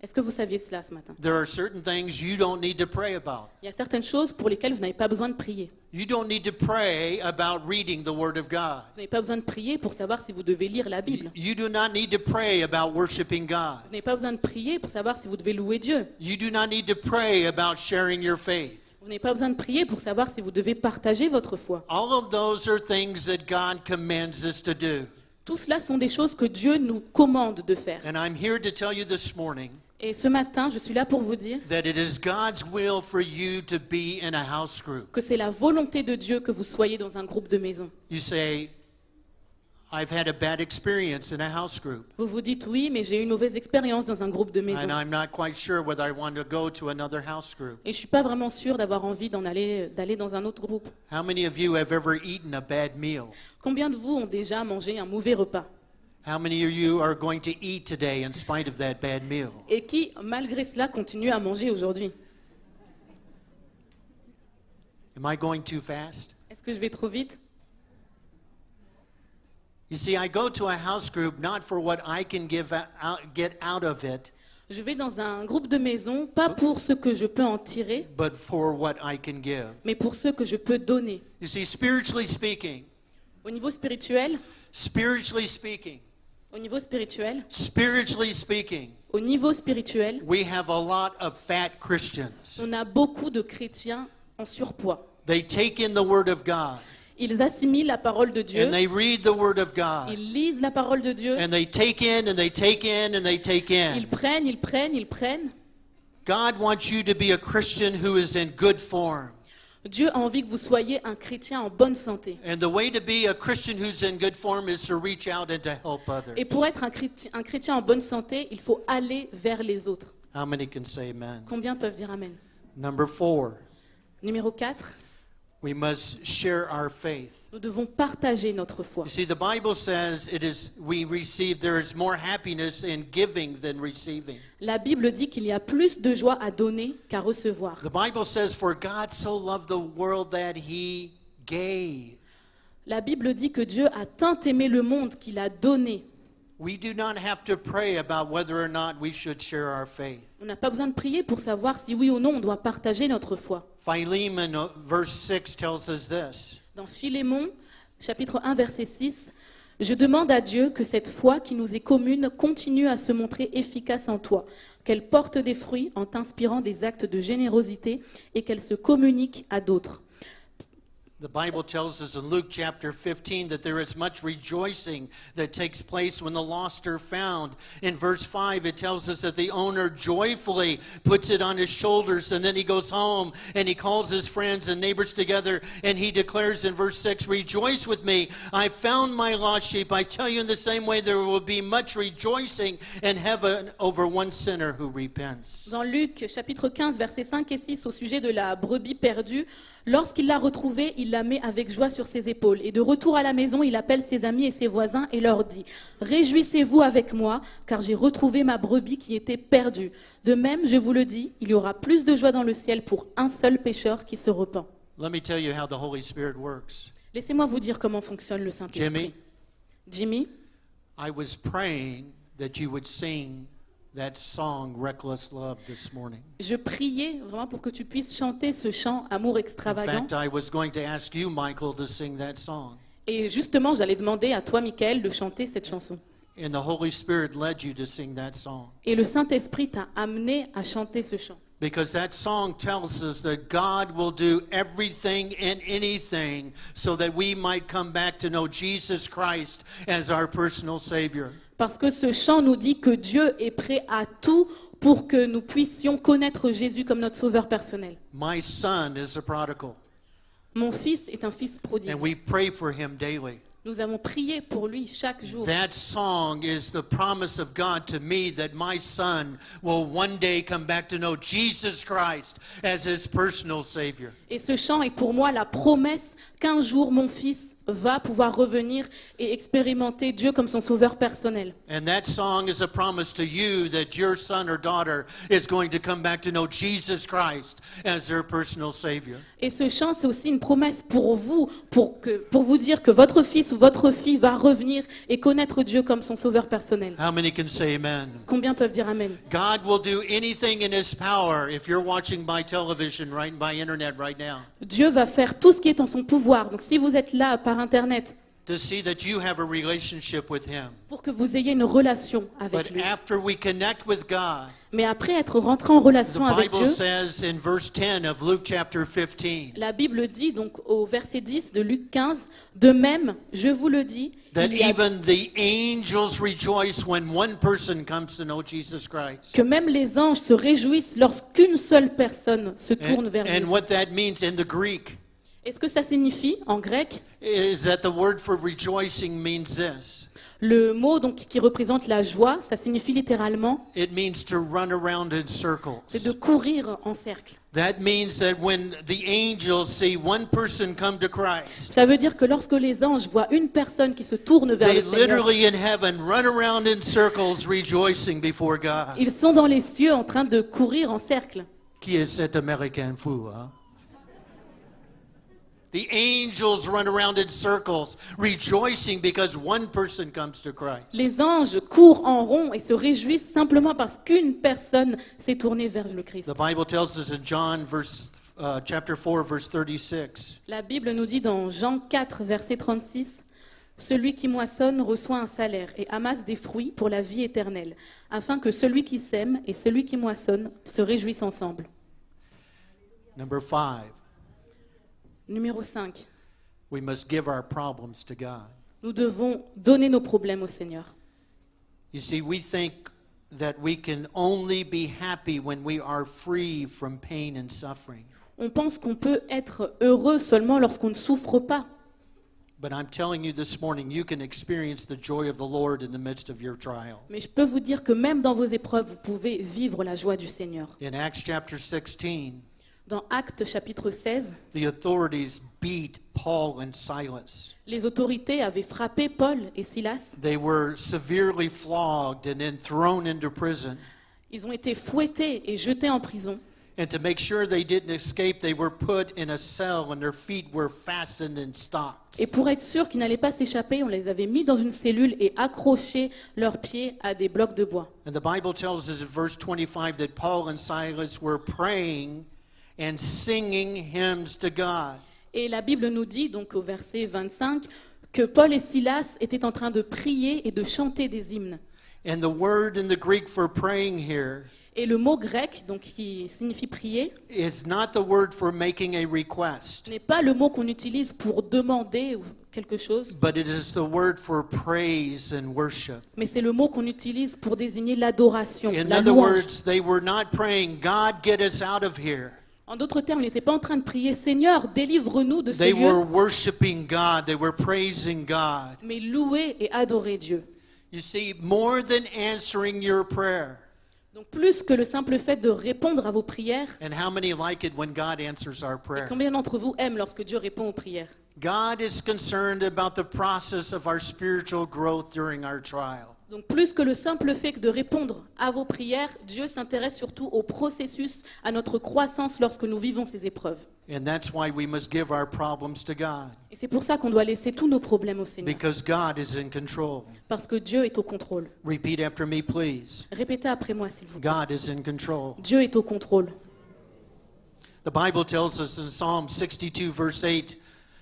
Speaker 3: Est-ce que vous saviez cela ce matin?
Speaker 2: There are certain things you don't need to pray about.
Speaker 3: Il y a certaines choses pour lesquelles vous n'avez pas besoin de prier.
Speaker 2: You don't need to pray about reading the Word of God.
Speaker 3: Vous n'avez pas besoin de prier pour savoir si vous devez lire la Bible.
Speaker 2: You do not need to pray about worshiping God.
Speaker 3: Vous n'avez pas besoin de prier pour savoir si vous devez louer Dieu.
Speaker 2: You do not need to pray about sharing your faith.
Speaker 3: Vous n'avez pas besoin de prier pour savoir si vous devez partager votre foi.
Speaker 2: All of those are things that God commands us to do.
Speaker 3: Tout cela sont des choses que Dieu nous commande de faire.
Speaker 2: And I'm here to tell you this morning
Speaker 3: Et ce matin, je suis là pour vous dire
Speaker 2: that it is God's will for you to be in a house group.
Speaker 3: que c'est la volonté de Dieu que vous soyez dans un groupe de maison.
Speaker 2: You say, I've had a bad experience in a house group,
Speaker 3: Vous vous dites oui, mais j'ai eu une mauvaise expérience dans un groupe de maison.
Speaker 2: and I'm not quite sure whether I want to go to another house group.
Speaker 3: Et je suis pas vraiment sûre d'avoir envie d'aller dans un autre groupe.
Speaker 2: How many of you have ever eaten a bad meal?
Speaker 3: Combien de vous ont déjà mangé un mauvais repas?
Speaker 2: How many of you are going to eat today in spite of that bad meal?
Speaker 3: Et qui, malgré cela, continue à manger aujourd'hui?
Speaker 2: Am I going too fast?
Speaker 3: Est-ce que je vais trop vite?
Speaker 2: You see, I go to a house group not for what I can get out of it,
Speaker 3: Je vais dans un groupe de maison, pas pour ce que je peux en tirer,
Speaker 2: but for what I can give.
Speaker 3: mais pour ce que je peux donner.
Speaker 2: You see, spiritually speaking,
Speaker 3: Au niveau spirituel,
Speaker 2: spiritually speaking,
Speaker 3: au niveau spirituel,
Speaker 2: spiritually speaking,
Speaker 3: au niveau spirituel,
Speaker 2: we have a lot of fat Christians.
Speaker 3: on a beaucoup de chrétiens en surpoids.
Speaker 2: They take in the Word of God,
Speaker 3: Ils assimilent la parole de Dieu,
Speaker 2: and they read the Word of God,
Speaker 3: ils lisent la parole de Dieu,
Speaker 2: and they take in, and they take in, and they take in.
Speaker 3: ils prennent, ils prennent, ils prennent.
Speaker 2: God wants you to be a Christian who is in good form.
Speaker 3: Dieu a envie que vous soyez un chrétien en bonne santé.
Speaker 2: And the way to be a Christian who's in good form is to reach out and to help others.
Speaker 3: Et pour être un chrétien en bonne santé, il faut aller vers les autres.
Speaker 2: How many can say amen?
Speaker 3: Combien peuvent dire Amen?
Speaker 2: Number 4,
Speaker 3: Numéro 4,
Speaker 2: we must share our faith.
Speaker 3: nous devons partager notre foi.
Speaker 2: You see, the Bible says there is more happiness in giving than receiving.
Speaker 3: La Bible dit qu'il y a plus de joie à donner qu'à recevoir.
Speaker 2: The Bible says, for God so loved the world that he gave.
Speaker 3: La Bible dit que Dieu a tant aimé le monde qu'il a donné.
Speaker 2: We do not have to pray about whether or not we should share our faith.
Speaker 3: On n'a pas besoin de prier pour savoir si oui ou non on doit partager notre foi.
Speaker 2: Philemon, verse 6 tells us this.
Speaker 3: Dans Philémon, chapitre 1, verset 6, « Je demande à Dieu que cette foi qui nous est commune continue à se montrer efficace en toi, qu'elle porte des fruits en t'inspirant des actes de générosité et qu'elle se communique à d'autres. »
Speaker 2: The Bible tells us in Luke chapter 15 that there is much rejoicing that takes place when the lost are found. In verse 5, it tells us that the owner joyfully puts it on his shoulders, and then he goes home and he calls his friends and neighbors together, and he declares in verse 6, "Rejoice with me, I found my lost sheep. I tell you in the same way there will be much rejoicing in heaven over one sinner who repents."
Speaker 3: Dans Luc, chapitre 15, versets 5 et 6, au sujet de la brebis perdue, lorsqu'il l'a retrouvée, il la met avec joie sur ses épaules. Et de retour à la maison, il appelle ses amis et ses voisins et leur dit « Réjouissez-vous avec moi, car j'ai retrouvé ma brebis qui était perdue. De même, je vous le dis, il y aura plus de joie dans le ciel pour un seul pécheur qui se repent.
Speaker 2: Let me tell you how the Holy Spirit works. »
Speaker 3: Laissez-moi vous dire comment fonctionne le Saint-Esprit. Jimmy,
Speaker 2: I was praying that you would sing that song, Reckless Love, this morning.
Speaker 3: je priais vraiment pour que tu puisses chanter ce chant « Amour
Speaker 2: In
Speaker 3: extravagant
Speaker 2: fact, I was going to ask you, Michael, to sing that song. ».
Speaker 3: Et justement, j'allais demander à toi, Michael, de chanter cette chanson.
Speaker 2: And the Holy Spirit led you to sing that song.
Speaker 3: Et le Saint-Esprit t'a amené à chanter ce chant.
Speaker 2: Because that song tells us that God will do everything and anything so that we might come back to know Jesus Christ as our personal Savior.
Speaker 3: Parce que ce chant nous dit que Dieu est prêt à tout pour que nous puissions connaître Jésus comme notre sauveur personnel.
Speaker 2: My son is a prodigal,
Speaker 3: Mon fils est un fils prodigue.
Speaker 2: and we pray for him daily.
Speaker 3: Nous avons prié pour lui chaque jour.
Speaker 2: That song is the promise of God to me that my son will one day come back to know Jesus Christ as his personal Savior.
Speaker 3: Et ce chant est pour moi la promesse qu'un jour mon fils va pouvoir revenir et expérimenter Dieu comme son sauveur personnel.
Speaker 2: And that song is a promise to you that your son or daughter is going to come back to know Jesus Christ as their personal Savior.
Speaker 3: Et ce chant, c'est aussi une promesse pour vous, pour vous dire que votre fils ou votre fille va revenir et connaître Dieu comme son sauveur personnel.
Speaker 2: How many can say amen?
Speaker 3: Combien peuvent dire Amen?
Speaker 2: God will do anything in his power if you're watching by television, right, by internet right now,
Speaker 3: Dieu va faire tout ce qui est en son pouvoir. Donc si vous êtes là par Internet,
Speaker 2: to see that you have a relationship with him.
Speaker 3: pour que vous ayez une relation avec
Speaker 2: But
Speaker 3: lui.
Speaker 2: after we connect with God,
Speaker 3: Mais après être rentré en
Speaker 2: the
Speaker 3: relation avec
Speaker 2: Bible
Speaker 3: Dieu,
Speaker 2: says in verse 10 of Luke chapter 15
Speaker 3: la Bible dit donc au verset 10 de Luc 15, de même, je vous le dis,
Speaker 2: that
Speaker 3: il y a-
Speaker 2: even the angels rejoice when one person comes to know Jesus Christ.
Speaker 3: que même les anges se réjouissent lorsqu'une seule personne se tourne
Speaker 2: And,
Speaker 3: vers
Speaker 2: and
Speaker 3: Jésus.
Speaker 2: what that means in the Greek
Speaker 3: Et ce que ça signifie en grec,
Speaker 2: is that the word for rejoicing means this.
Speaker 3: le mot donc qui représente la joie, ça signifie littéralement
Speaker 2: It means to run around in
Speaker 3: c'est de
Speaker 2: circles.
Speaker 3: courir en cercle.
Speaker 2: That means that when the angels see one person come to Christ,
Speaker 3: Ça veut dire que lorsque les anges voient une personne qui se tourne vers
Speaker 2: they
Speaker 3: le Seigneur,
Speaker 2: literally in heaven run around in circles rejoicing before God.
Speaker 3: ils sont dans les cieux en train de courir en cercle.
Speaker 2: Qui est cet Américain fou, hein? The angels run around in circles rejoicing because one person comes to Christ.
Speaker 3: Les anges courent en rond et se réjouissent simplement parce qu'une personne s'est tournée vers le Christ.
Speaker 2: The Bible tells us in John chapter 4 verse 36.
Speaker 3: La Bible nous dit dans Jean 4, verset 36, « Celui qui moissonne reçoit un salaire et amasse des fruits pour la vie éternelle, afin que celui qui sème et celui qui moissonne se réjouissent ensemble.
Speaker 2: Number 5, »
Speaker 3: Numéro 5.
Speaker 2: we must give our problems to God.
Speaker 3: Nous devons donner nos problèmes au Seigneur.
Speaker 2: You see, we think that we can only be happy when we are free from pain and suffering.
Speaker 3: On pense qu'on peut être heureux seulement lorsqu'on ne souffre pas.
Speaker 2: But I'm telling you this morning, you can experience the joy of the Lord in the midst of your trial.
Speaker 3: Mais je peux vous dire que même dans vos épreuves, vous pouvez vivre la joie du Seigneur.
Speaker 2: In Acts chapter 16,
Speaker 3: Dans Actes chapitre 16,
Speaker 2: the authorities beat Paul and Silas.
Speaker 3: les autorités avaient frappé Paul et Silas.
Speaker 2: They were severely flogged and then thrown into prison.
Speaker 3: Ils ont été fouettés et jetés en prison.
Speaker 2: And to make sure they didn't escape, they were put in a cell and their feet were fastened in stocks.
Speaker 3: Et pour être sûr qu'ils n'allaient pas s'échapper, on les avait mis dans une cellule et accroché leurs pieds à des blocs de bois.
Speaker 2: And the Bible tells us in verse 25 that Paul and Silas were praying and singing hymns to God.
Speaker 3: Et la Bible nous dit, donc au verset 25, que Paul et Silas étaient en train de prier et de chanter des hymnes.
Speaker 2: And the word in the Greek for praying here
Speaker 3: Et le mot grec, donc qui signifie prier,
Speaker 2: is not the word for making a request,
Speaker 3: n'est pas le mot qu'on utilise pour demander quelque chose,
Speaker 2: but it is the word for praise and worship.
Speaker 3: mais c'est le mot qu'on utilise pour désigner l'adoration,
Speaker 2: In
Speaker 3: la
Speaker 2: other
Speaker 3: louange.
Speaker 2: words, they were not praying, God, get us out of here.
Speaker 3: En d'autres termes, ils n'étaient pas en train de prier, Seigneur, délivre-nous de ce
Speaker 2: They were
Speaker 3: lieu,
Speaker 2: worshiping God. They were praising God.
Speaker 3: mais louer et adorer Dieu.
Speaker 2: You see, more than answering your prayer.
Speaker 3: Donc plus que le simple fait de répondre à vos prières,
Speaker 2: And how many like it when God answers our
Speaker 3: et
Speaker 2: prayer?
Speaker 3: combien d'entre vous aiment lorsque Dieu répond aux prières?
Speaker 2: God is concerned about the process of our spiritual growth during our trial.
Speaker 3: Donc plus que le simple fait de répondre à vos prières, Dieu s'intéresse surtout au processus, à notre croissance lorsque nous vivons ces épreuves.
Speaker 2: And that's why we must give our problems to God,
Speaker 3: Et c'est pour ça qu'on doit laisser tous nos problèmes au Seigneur,
Speaker 2: because God is in control.
Speaker 3: parce que Dieu est au contrôle.
Speaker 2: Repeat after me, please.
Speaker 3: Répétez après moi, s'il vous plaît.
Speaker 2: God is in control.
Speaker 3: Dieu est au contrôle.
Speaker 2: The Bible tells us in Psalm 62, verse 8,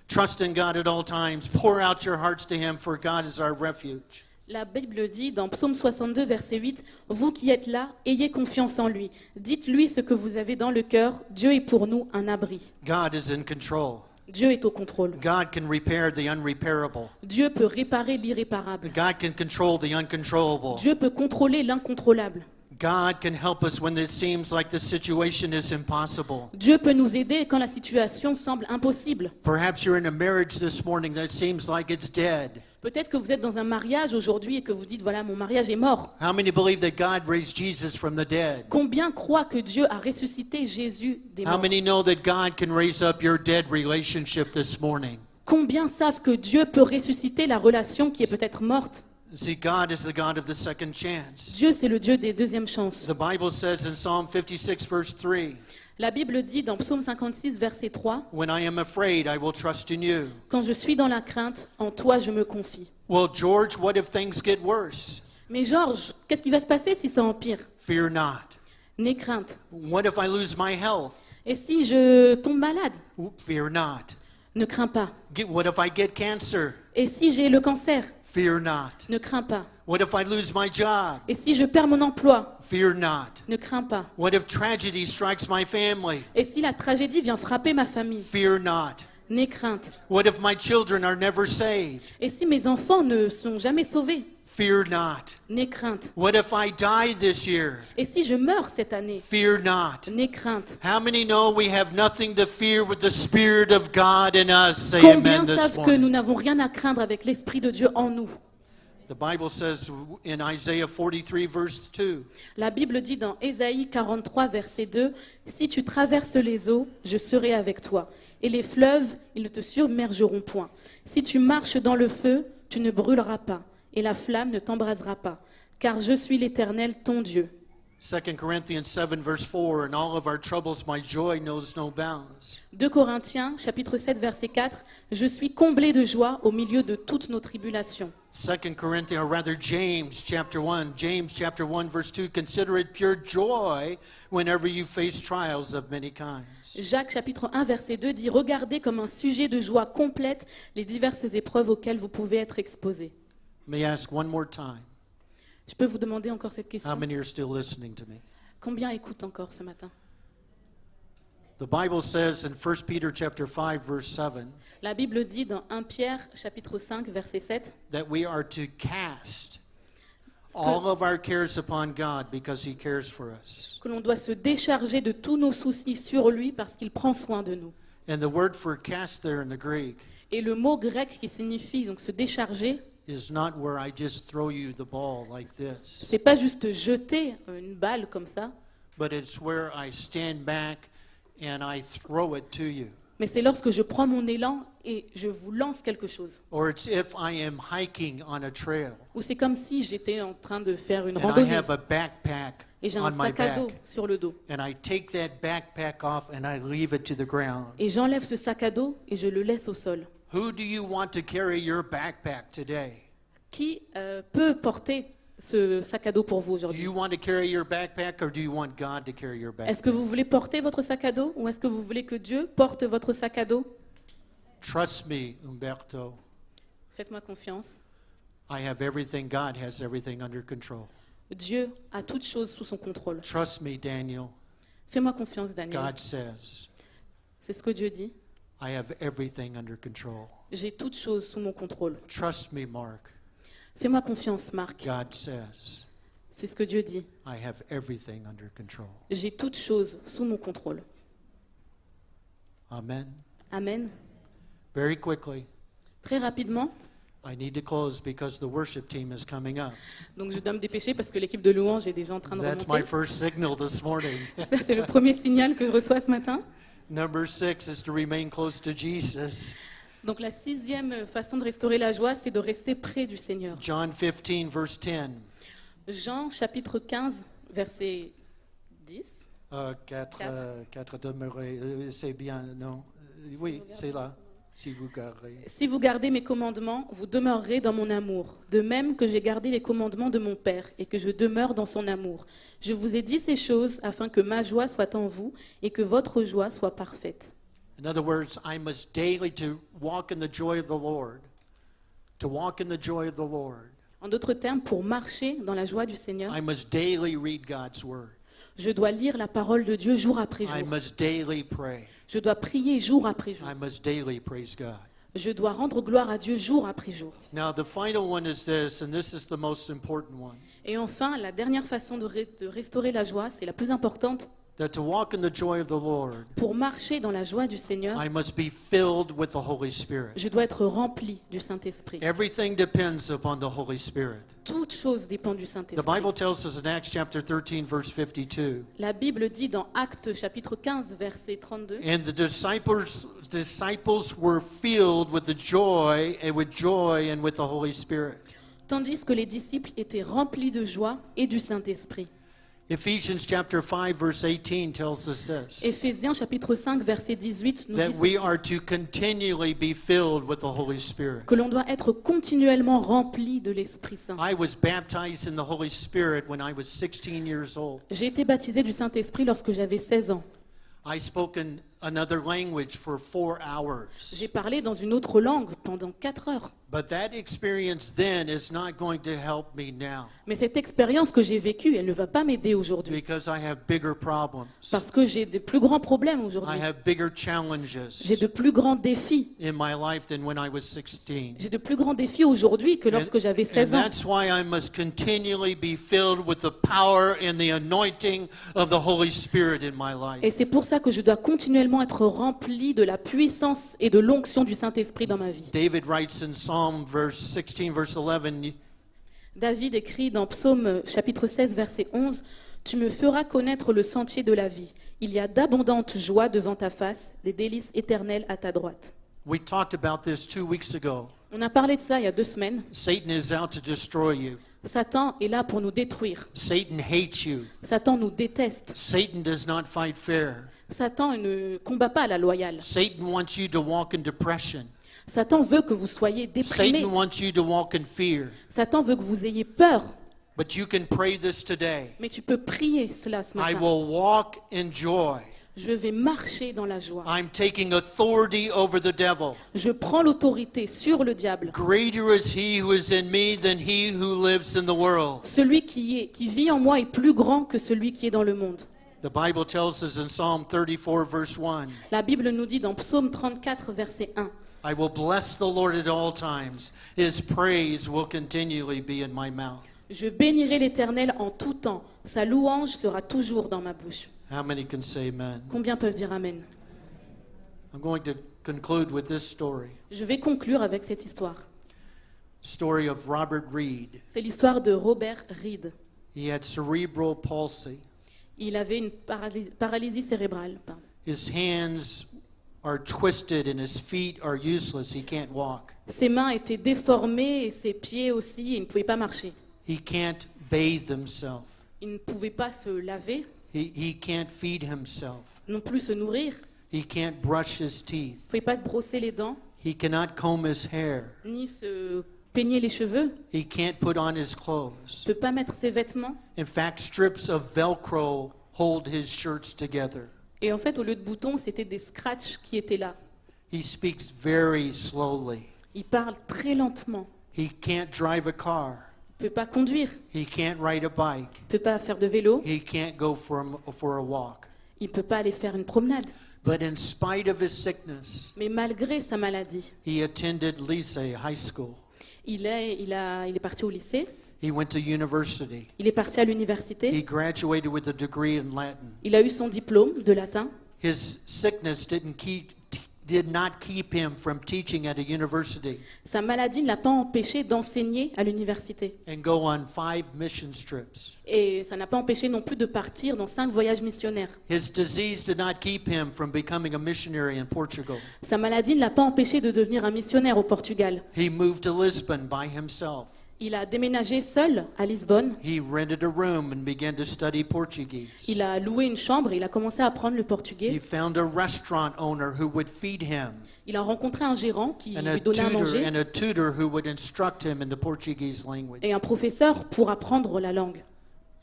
Speaker 2: trust in God at all times. Pour out your hearts to Him, for God is our refuge.
Speaker 3: La Bible dit dans Psaume 62, verset 8, « Vous qui êtes là, ayez confiance en lui. Dites-lui ce que vous avez dans le cœur. Dieu est pour nous un abri.
Speaker 2: God is in control.
Speaker 3: Dieu est au contrôle.
Speaker 2: God can repair the unrepairable.
Speaker 3: Dieu peut réparer l'irréparable.
Speaker 2: God can control the uncontrollable.
Speaker 3: Dieu peut contrôler l'incontrôlable.
Speaker 2: God can help us when it seems like the situation is impossible.
Speaker 3: Dieu peut nous aider quand la situation semble impossible.
Speaker 2: Perhaps you're in a marriage this morning that seems like it's dead.
Speaker 3: Peut-être que vous êtes dans un mariage aujourd'hui et que vous dites, voilà, mon mariage est mort.
Speaker 2: How many believe that God raised Jesus from the dead?
Speaker 3: Combien croient que Dieu a ressuscité Jésus des
Speaker 2: How
Speaker 3: morts?
Speaker 2: many know that God can raise up your dead relationship this morning?
Speaker 3: Combien savent que Dieu peut ressusciter la relation qui est peut-être morte?
Speaker 2: See, God is the God of the second chance.
Speaker 3: Dieu, c'est le Dieu des deuxièmes chances.
Speaker 2: The Bible says in Psalm 56, verse 3,
Speaker 3: La Bible dit dans Psaume 56, verset 3,
Speaker 2: when I am afraid, I will trust in you.
Speaker 3: « Quand je suis dans la crainte, en toi je me confie.
Speaker 2: Well, George, what if things get worse? »
Speaker 3: Mais Georges, qu'est-ce qui va se passer si ça empire?
Speaker 2: Fear not.
Speaker 3: N'aie crainte.
Speaker 2: What if I lose my health?
Speaker 3: Et si je tombe malade?
Speaker 2: Fear not.
Speaker 3: Ne crains pas.
Speaker 2: What if I get cancer?
Speaker 3: Et si j'ai le cancer?
Speaker 2: Fear not.
Speaker 3: Ne crains pas.
Speaker 2: What if I lose my job?
Speaker 3: Et si je perds mon emploi?
Speaker 2: Fear not.
Speaker 3: Ne crains pas.
Speaker 2: What if tragedy strikes my family?
Speaker 3: Et si la tragédie vient frapper ma famille?
Speaker 2: Fear not.
Speaker 3: N'aie crainte.
Speaker 2: What if my children are never saved?
Speaker 3: Et si mes enfants ne sont jamais sauvés?
Speaker 2: Fear not.
Speaker 3: N'aie crainte.
Speaker 2: What if I die this year?
Speaker 3: Et si je meurs cette année?
Speaker 2: Fear not.
Speaker 3: N'aie crainte.
Speaker 2: How many know we have nothing to fear with the Spirit of God in us? Say
Speaker 3: Combien
Speaker 2: amen this
Speaker 3: savent que nous
Speaker 2: morning.
Speaker 3: n'avons rien à craindre avec l'Esprit de Dieu en nous?
Speaker 2: The Bible says in Isaiah 43, verse 2,
Speaker 3: La Bible dit dans Ésaïe 43, verset 2, « Si tu traverses les eaux, je serai avec toi, et les fleuves, ils ne te submergeront point. Si tu marches dans le feu, tu ne brûleras pas, et la flamme ne t'embrasera pas, car je suis l'Éternel, ton Dieu. »
Speaker 2: 2 Corinthians 7, verse 4, in all of our troubles, my joy knows no bounds.
Speaker 3: 2 Corinthiens, chapitre 7, verset 4, « Je suis comblé de joie au milieu de toutes nos tribulations. »
Speaker 2: 2 Corinthians, or rather James chapter 1, verse 2, consider it pure joy whenever you face trials of many kinds.
Speaker 3: Jacques, chapitre 1, verset 2, dit « Regardez comme un sujet de joie complète les diverses épreuves auxquelles vous pouvez être exposés. »
Speaker 2: May I ask one more time,
Speaker 3: Je peux vous demander encore cette
Speaker 2: how
Speaker 3: question?
Speaker 2: many are still listening to me?
Speaker 3: Combien écoutent encore ce matin?
Speaker 2: The Bible says in 1 Peter chapter 5, verse 7,
Speaker 3: La Bible dit dans 1 Pierre chapitre 5 verset 7
Speaker 2: that we are to cast all of our cares upon God because He cares for us.
Speaker 3: que l'on doit se décharger de tous nos soucis sur lui parce qu'il prend soin de nous.
Speaker 2: And the word for cast there in the Greek
Speaker 3: Et le mot grec qui signifie donc se décharger,
Speaker 2: is not where I just throw you the ball like this,
Speaker 3: c'est pas juste jeter une balle comme ça,
Speaker 2: but it's where I stand back and I throw it to you.
Speaker 3: mais c'est lorsque je prends mon élan et je vous lance quelque chose.
Speaker 2: Or it's if I am hiking on a trail
Speaker 3: Ou c'est comme si j'étais en train de faire une
Speaker 2: and I
Speaker 3: randonnée
Speaker 2: have a backpack
Speaker 3: et j'ai
Speaker 2: on
Speaker 3: un
Speaker 2: my
Speaker 3: sac à dos
Speaker 2: back
Speaker 3: sur le dos.
Speaker 2: and I take that backpack off and I leave it to the ground.
Speaker 3: Et j'enlève ce sac à dos et je le laisse au sol.
Speaker 2: Who do you want to carry your backpack today?
Speaker 3: Qui peut porter ce sac à dos pour vous
Speaker 2: Do
Speaker 3: aujourd'hui?
Speaker 2: you want to carry your backpack or do you want God to carry your
Speaker 3: Est-ce que
Speaker 2: backpack?
Speaker 3: vous voulez porter votre sac à dos ou est-ce que vous voulez que Dieu porte votre sac à dos?
Speaker 2: Trust me, Umberto.
Speaker 3: Faites-moi confiance.
Speaker 2: I have everything. God has everything under control.
Speaker 3: Dieu a toutes choses sous son contrôle.
Speaker 2: Trust me, Daniel.
Speaker 3: Fais-moi confiance, Daniel.
Speaker 2: God says,
Speaker 3: C'est ce que Dieu dit.
Speaker 2: I have everything under control.
Speaker 3: J'ai toutes choses sous mon contrôle.
Speaker 2: Trust me, Mark.
Speaker 3: Fais-moi confiance, Marc.
Speaker 2: God says,
Speaker 3: C'est ce que Dieu dit.
Speaker 2: I have everything under control.
Speaker 3: J'ai toutes choses sous mon contrôle.
Speaker 2: Amen.
Speaker 3: Amen.
Speaker 2: Very quickly,
Speaker 3: Très rapidement,
Speaker 2: I need to close because the worship team is coming up.
Speaker 3: donc je dois me dépêcher parce que l'équipe de louange est déjà en train de
Speaker 2: That's my
Speaker 3: remonter.
Speaker 2: first signal this morning.
Speaker 3: Ça, c'est le premier signal que je reçois ce matin.
Speaker 2: Number 6 is to remain close to Jesus.
Speaker 3: Donc la sixième façon de restaurer la joie, c'est de rester près du Seigneur.
Speaker 2: John 15, verse 10.
Speaker 3: Jean chapitre 15, verset 10.
Speaker 2: Quatre demeurés, c'est bien, non? Oui, c'est là, si vous gardez.
Speaker 3: Si vous gardez mes commandements, vous demeurerez dans mon amour, de même que j'ai gardé les commandements de mon Père et que je demeure dans son amour. Je vous ai dit ces choses afin que ma joie soit en vous et que votre joie soit parfaite.
Speaker 2: In other words, I must daily to walk in the joy of the Lord. To walk in the joy of the Lord.
Speaker 3: En d'autres termes, pour marcher dans la joie du Seigneur,
Speaker 2: I must daily read God's word.
Speaker 3: je dois lire la parole de Dieu jour après
Speaker 2: I
Speaker 3: jour.
Speaker 2: must daily pray.
Speaker 3: Je dois prier jour après jour.
Speaker 2: I must daily praise God.
Speaker 3: Je dois rendre gloire à Dieu jour après jour.
Speaker 2: Now, the final one is this, and this is the most important one.
Speaker 3: Et enfin, la dernière façon de restaurer la joie, c'est la plus importante.
Speaker 2: That to walk in the joy of the Lord,
Speaker 3: Pour marcher dans la joie du Seigneur,
Speaker 2: I must be filled with the Holy Spirit.
Speaker 3: je dois être rempli du Saint-Esprit.
Speaker 2: Everything depends upon the Holy Spirit.
Speaker 3: Toute chose dépend du
Speaker 2: The
Speaker 3: Saint-Esprit.
Speaker 2: Bible tells us in Acts chapter 13, verse 52,
Speaker 3: La Bible dit dans Actes chapitre 15, verset 32,
Speaker 2: and the disciples were filled with the joy and with the Holy Spirit.
Speaker 3: tandis que les disciples étaient remplis de joie et du Saint-Esprit.
Speaker 2: Ephesians chapter 5, verse 18 tells us this,
Speaker 3: Éphésiens chapitre 5, verset 18 nous
Speaker 2: that
Speaker 3: dit
Speaker 2: we
Speaker 3: ceci,
Speaker 2: are to continually be filled with the Holy Spirit.
Speaker 3: que l'on doit être continuellement rempli de l'Esprit Saint.
Speaker 2: I was baptized in the Holy Spirit when I was 16 years old.
Speaker 3: J'ai été baptisé du Saint-Esprit lorsque j'avais 16 ans.
Speaker 2: I spoke in another language for 4 hours.
Speaker 3: J'ai parlé dans une autre langue pendant 4 heures.
Speaker 2: But that experience then is not going to help me now
Speaker 3: Mais cette expérience que j'ai vécue, elle ne va pas m'aider aujourd'hui.
Speaker 2: because I have bigger problems.
Speaker 3: Parce que j'ai de plus grands problèmes
Speaker 2: I
Speaker 3: aujourd'hui.
Speaker 2: have bigger
Speaker 3: J'ai
Speaker 2: challenges
Speaker 3: de plus grands défis.
Speaker 2: in my life than when I was 16.
Speaker 3: J'ai de plus grands défis aujourd'hui que lorsque j'avais
Speaker 2: And
Speaker 3: 16 ans.
Speaker 2: that's why I must continually be filled with the power and the anointing of the Holy Spirit in my
Speaker 3: Et
Speaker 2: life.
Speaker 3: c'est pour ça que je dois continuellement être rempli de la puissance et de l'onction du Saint-Esprit dans ma vie.
Speaker 2: David writes in Psalm verse 16, verse 11,
Speaker 3: David écrit dans Psaume chapitre 16, verset 11, « Tu me feras connaître le sentier de la vie. Il y a d'abondantes joies devant ta face, des délices éternelles à ta droite.
Speaker 2: we talked about this 2 weeks ago. »
Speaker 3: On a parlé de ça il y a 2 semaines.
Speaker 2: Satan is out to destroy you.
Speaker 3: Satan est là pour nous détruire.
Speaker 2: Satan hates you.
Speaker 3: Satan nous déteste.
Speaker 2: Satan does not fight fair.
Speaker 3: Satan ne combat pas à la loyale.
Speaker 2: Satan wants you to walk in depression.
Speaker 3: Satan veut que vous soyez déprimés.
Speaker 2: Satan wants you to walk in fear.
Speaker 3: Satan veut que vous ayez peur.
Speaker 2: But you can pray this today.
Speaker 3: Mais tu peux prier cela ce
Speaker 2: I
Speaker 3: matin.
Speaker 2: will walk in joy.
Speaker 3: Je vais marcher dans la joie.
Speaker 2: I'm taking authority over the devil.
Speaker 3: Je prends l'autorité sur le diable.
Speaker 2: Greater is he who is in me than he who lives in the world.
Speaker 3: Celui qui vit en moi est plus grand que celui qui est dans le monde.
Speaker 2: The Bible tells us in Psalm 34, verse 1,
Speaker 3: La Bible nous dit dans Psaume 34, verset 1,
Speaker 2: I will bless the Lord at all times. His praise will continually be in my mouth.
Speaker 3: Je bénirai l'Éternel en tout temps. Sa louange sera toujours dans ma bouche.
Speaker 2: How many can say amen?
Speaker 3: Combien peuvent dire Amen?
Speaker 2: I'm going to conclude with this story.
Speaker 3: Je vais conclure avec cette histoire.
Speaker 2: Story of Robert Reed.
Speaker 3: C'est l'histoire de Robert Reed.
Speaker 2: He had cerebral palsy.
Speaker 3: Il avait une paralysie cérébrale. Pardon.
Speaker 2: His hands are twisted and his feet are useless. He can't walk.
Speaker 3: Ses mains étaient déformées et ses pieds aussi, et il ne pouvait pas marcher.
Speaker 2: He can't bathe himself.
Speaker 3: Il ne pouvait pas se laver,
Speaker 2: He can't feed himself.
Speaker 3: non plus se nourrir.
Speaker 2: He can't brush his teeth.
Speaker 3: Il ne pouvait pas se brosser les dents,
Speaker 2: He cannot comb his hair.
Speaker 3: ni se peigner les cheveux.
Speaker 2: He can't put on his
Speaker 3: Il
Speaker 2: clothes.
Speaker 3: ne peut pas mettre ses vêtements.
Speaker 2: In fact, strips of Velcro hold his shirts together.
Speaker 3: Et en fait, au lieu de boutons, c'était des scratchs qui étaient là.
Speaker 2: He speaks very slowly.
Speaker 3: Il parle très lentement.
Speaker 2: He can't drive a car.
Speaker 3: Il ne peut pas conduire.
Speaker 2: He can't ride a bike.
Speaker 3: Il ne peut pas faire de vélo.
Speaker 2: He can't go for a walk.
Speaker 3: Il ne peut pas aller faire une promenade.
Speaker 2: But in spite of his sickness,
Speaker 3: Mais malgré sa maladie,
Speaker 2: he attended lycée, high school.
Speaker 3: il est parti au lycée.
Speaker 2: He went to university.
Speaker 3: Il est parti à
Speaker 2: He
Speaker 3: l'université.
Speaker 2: graduated with a degree in Latin.
Speaker 3: Il a eu son diplôme de latin.
Speaker 2: His sickness did not keep him from teaching at a university
Speaker 3: Sa maladie ne l'a pas empêché d'enseigner à l'université.
Speaker 2: and go on 5 mission trips.
Speaker 3: Et ça n'a pas empêché non plus de partir dans 5 voyages missionnaires.
Speaker 2: His disease did not keep him from becoming a missionary in Portugal.
Speaker 3: Sa maladie ne l'a pas empêché de devenir un missionnaire au Portugal.
Speaker 2: He moved to Lisbon by himself.
Speaker 3: Il a déménagé seul à Lisbonne.
Speaker 2: He rented a room and began to study Portuguese.
Speaker 3: Il a loué une chambre et il a commencé à apprendre le
Speaker 2: He
Speaker 3: portugais.
Speaker 2: found a restaurant owner who would feed him
Speaker 3: Il a rencontré un gérant qui
Speaker 2: and
Speaker 3: lui donnait à manger
Speaker 2: a tutor who would instruct him in the Portuguese language.
Speaker 3: et un professeur pour apprendre la langue.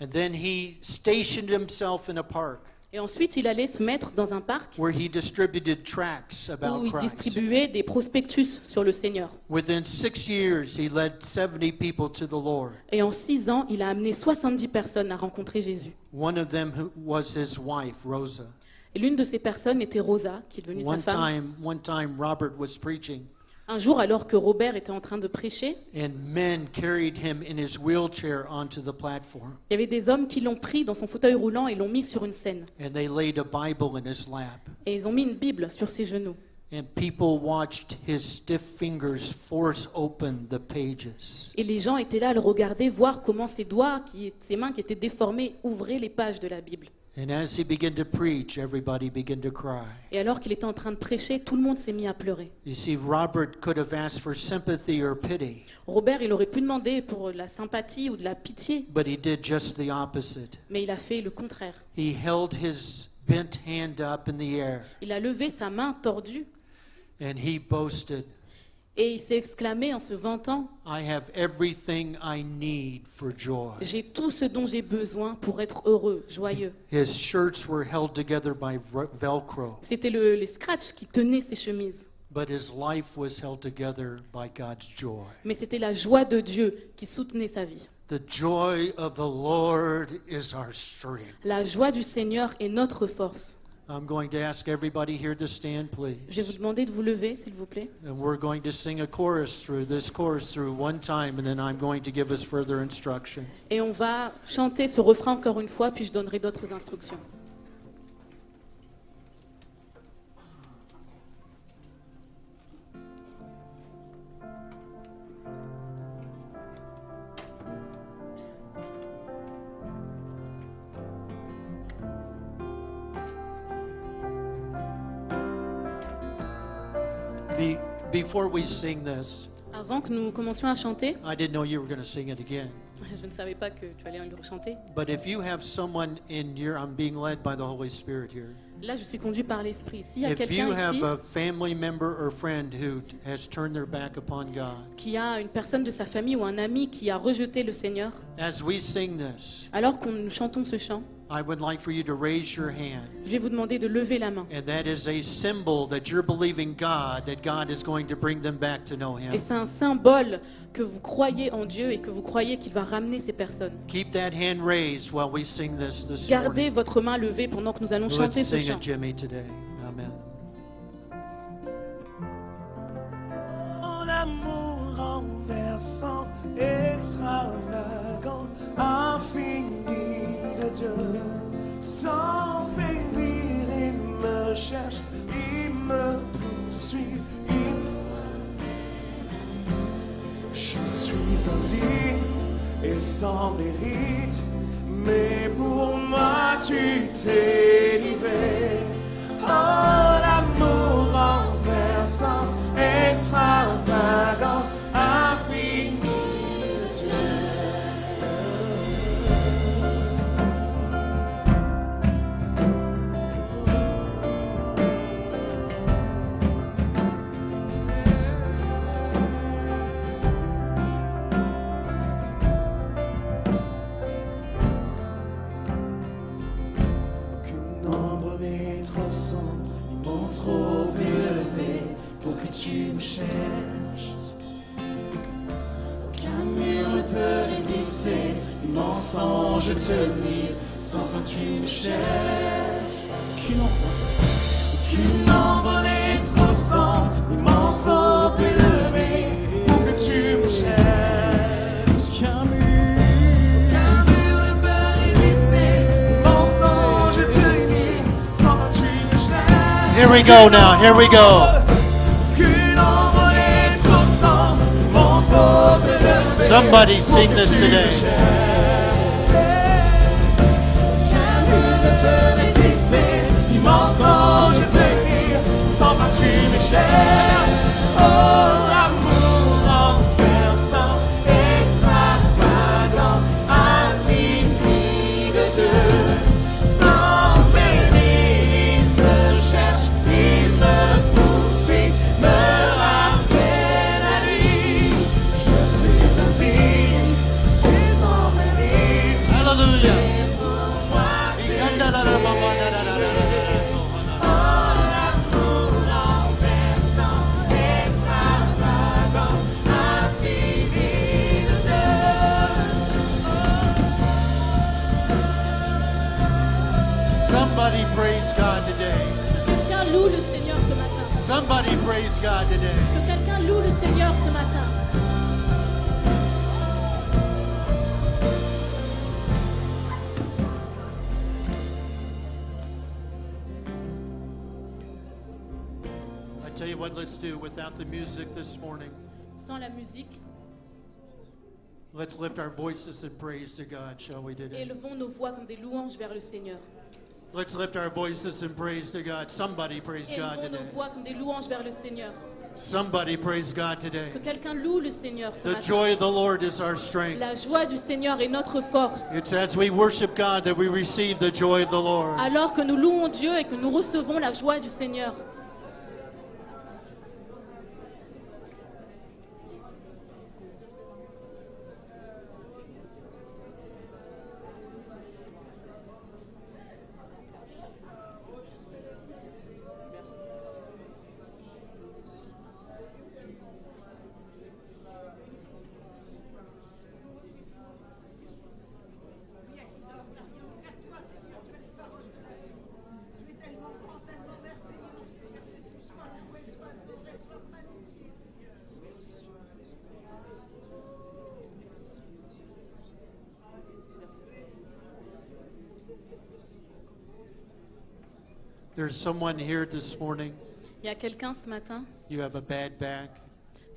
Speaker 2: And then he stationed himself in a park
Speaker 3: Et ensuite, il allait se mettre dans un parc
Speaker 2: where he distributed tracts
Speaker 3: où
Speaker 2: about
Speaker 3: il
Speaker 2: Christ.
Speaker 3: distribuait des prospectus sur le Seigneur.
Speaker 2: Within 6 years, he led 70 people to the Lord.
Speaker 3: Et en 6 ans, il a amené 70 personnes à rencontrer Jésus.
Speaker 2: One of them was his wife, Rosa.
Speaker 3: Et l'une de ces personnes était Rosa, qui est devenue sa femme.
Speaker 2: One time, Robert was preaching,
Speaker 3: Un jour, alors que Robert était en train de prêcher,
Speaker 2: and men carried him in his wheelchair onto the platform,
Speaker 3: il y avait des hommes qui l'ont pris dans son fauteuil roulant et l'ont mis sur une scène.
Speaker 2: and they laid a Bible in his lap.
Speaker 3: Et ils ont mis une Bible sur ses genoux.
Speaker 2: And people watched his stiff fingers force open the pages.
Speaker 3: Et les gens étaient là à le regarder, voir comment ses doigts, ses mains qui étaient déformées, ouvraient les pages de la Bible.
Speaker 2: And as he began to preach, everybody began to cry.
Speaker 3: Et alors qu'il était en train de prêcher, tout le monde s'est mis à pleurer.
Speaker 2: You see, Robert could have asked for sympathy or pity,
Speaker 3: Robert, il aurait pu demander pour la sympathie ou de la pitié,
Speaker 2: but he did just the opposite.
Speaker 3: mais il a fait le contraire.
Speaker 2: He held his bent hand up in the air,
Speaker 3: Il a levé sa main tordue
Speaker 2: and he boasted,
Speaker 3: et il s'est exclamé en se vantant,
Speaker 2: I have everything I need for joy.
Speaker 3: « J'ai tout ce dont j'ai besoin pour être heureux, joyeux.
Speaker 2: His shirts were held together by Velcro, »
Speaker 3: C'était les scratchs qui tenaient ses chemises.
Speaker 2: but his life was held together by God's joy.
Speaker 3: Mais c'était la joie de Dieu qui soutenait sa vie.
Speaker 2: The joy of the Lord is our strength.
Speaker 3: La joie du Seigneur est notre force.
Speaker 2: I'm going to ask everybody here to stand,
Speaker 3: Je vais vous
Speaker 2: please.
Speaker 3: demander de vous lever, s'il vous plaît.
Speaker 2: And we're going to sing a chorus through one time, and then I'm going to give us further instruction.
Speaker 3: Et on va chanter ce refrain encore une fois, puis je donnerai d'autres instructions.
Speaker 2: Before we sing this,
Speaker 3: Avant que nous commencions à chanter,
Speaker 2: I didn't know you were going to sing it again.
Speaker 3: je ne savais pas que tu allais le chanter.
Speaker 2: But if you have someone I'm being led by the Holy Spirit here.
Speaker 3: Là, je suis conduit par l'Esprit. S'il y a
Speaker 2: If you
Speaker 3: quelqu'un
Speaker 2: have
Speaker 3: ici
Speaker 2: a family member or friend who has turned their back upon God,
Speaker 3: qui a une personne de sa famille ou un ami qui a rejeté le Seigneur,
Speaker 2: as we sing this,
Speaker 3: alors que nous chantons ce chant,
Speaker 2: I would like for you to raise your hand.
Speaker 3: je vais vous demander de lever la main.
Speaker 2: And that is a symbol that you're believing God, that God is going to bring them back to know
Speaker 3: Et
Speaker 2: Him.
Speaker 3: c'est un symbole que vous croyez en Dieu et que vous croyez qu'il va ramener ces personnes.
Speaker 2: Keep that hand raised while we sing this
Speaker 3: Gardez
Speaker 2: morning.
Speaker 3: votre main levée pendant que nous allons chanter
Speaker 2: Let's
Speaker 3: ce
Speaker 2: sing
Speaker 3: chant.
Speaker 2: it, Jimmy, today. Amen.
Speaker 4: Mon amour envers renversant, extravagant, infini de Dieu. Sans faiblir, il me cherche, il me poursuit, Je suis indigne et sans mérite, mais pour moi tu t'es livré. Oh, l'amour renversant, extravagant, infini de Dieu. Aucune ombre n'est trop sombre, ils m'ont trop élevé pour que tu me cherches. Aucun mur ne peut résister, mensonge tenir sans quand tu me cherches. Aucune ombre n'est trop sombre, ils m'ont trop élevé pour que tu me cherches. Aucun mur ne peut résister, mensonge tenir sans quand tu me cherches.
Speaker 2: Here we go now, here we go. Somebody sing this today. Somebody praise God today.
Speaker 3: Quelqu'un loue le Seigneur ce matin.
Speaker 2: Somebody praise God today.
Speaker 3: Que quelqu'un loue le Seigneur ce matin.
Speaker 2: I tell you what, let's do without the music this morning.
Speaker 3: Sans la musique,
Speaker 2: Let's lift our voices in praise to God, shall we today?
Speaker 3: élevons nos voix comme des louanges vers le Seigneur.
Speaker 2: Let's lift our voices in praise to God. Somebody praise God
Speaker 3: Élevons nos
Speaker 2: today.
Speaker 3: voix comme des louanges vers le Seigneur.
Speaker 2: Somebody praise God
Speaker 3: Que
Speaker 2: today.
Speaker 3: quelqu'un loue le Seigneur ce
Speaker 2: The
Speaker 3: matin.
Speaker 2: joy of the Lord is our strength.
Speaker 3: La joie du Seigneur est notre force.
Speaker 2: It's as we worship God that we receive the joy of the Lord.
Speaker 3: Alors que nous louons Dieu et que nous recevons la joie du Seigneur.
Speaker 2: There's someone here this morning.
Speaker 3: Il y a quelqu'un ce matin
Speaker 2: You have a bad back.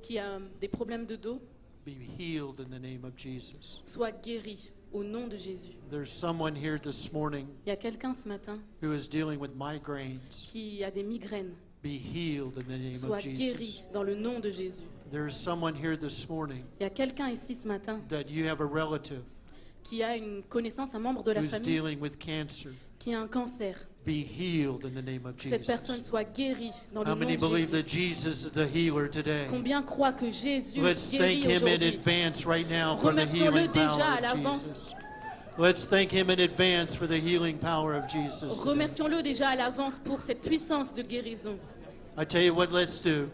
Speaker 3: qui a des problèmes de dos.
Speaker 2: Be healed in the name of Jesus.
Speaker 3: Sois guéri au nom de Jésus.
Speaker 2: There's someone here this morning
Speaker 3: Il y a quelqu'un ce matin
Speaker 2: who is dealing with migraines.
Speaker 3: qui a des migraines.
Speaker 2: Be healed in the name
Speaker 3: Sois
Speaker 2: of
Speaker 3: guéri
Speaker 2: Jesus.
Speaker 3: dans le nom de Jésus.
Speaker 2: There's someone here this morning
Speaker 3: Il y a quelqu'un ici ce matin
Speaker 2: that you have a relative
Speaker 3: qui a une connaissance, un membre de la
Speaker 2: who's
Speaker 3: famille
Speaker 2: dealing with cancer.
Speaker 3: qui a un cancer.
Speaker 2: Be healed in the name of
Speaker 3: Que cette personne
Speaker 2: Jesus.
Speaker 3: soit guérie dans le
Speaker 2: How
Speaker 3: nom
Speaker 2: many
Speaker 3: de
Speaker 2: believe
Speaker 3: Jésus.
Speaker 2: that Jesus is the healer today?
Speaker 3: Combien croient que Jésus
Speaker 2: Let's
Speaker 3: guérit
Speaker 2: thank him in
Speaker 3: aujourd'hui?
Speaker 2: advance right now for the
Speaker 3: Remercions-le
Speaker 2: healing
Speaker 3: déjà
Speaker 2: power
Speaker 3: à
Speaker 2: of
Speaker 3: l'avance.
Speaker 2: Jesus. Let's thank him in advance for the healing power of Jesus. today.
Speaker 3: Remercions-le déjà à l'avance pour cette puissance de guérison.
Speaker 2: I tell you what, let's do.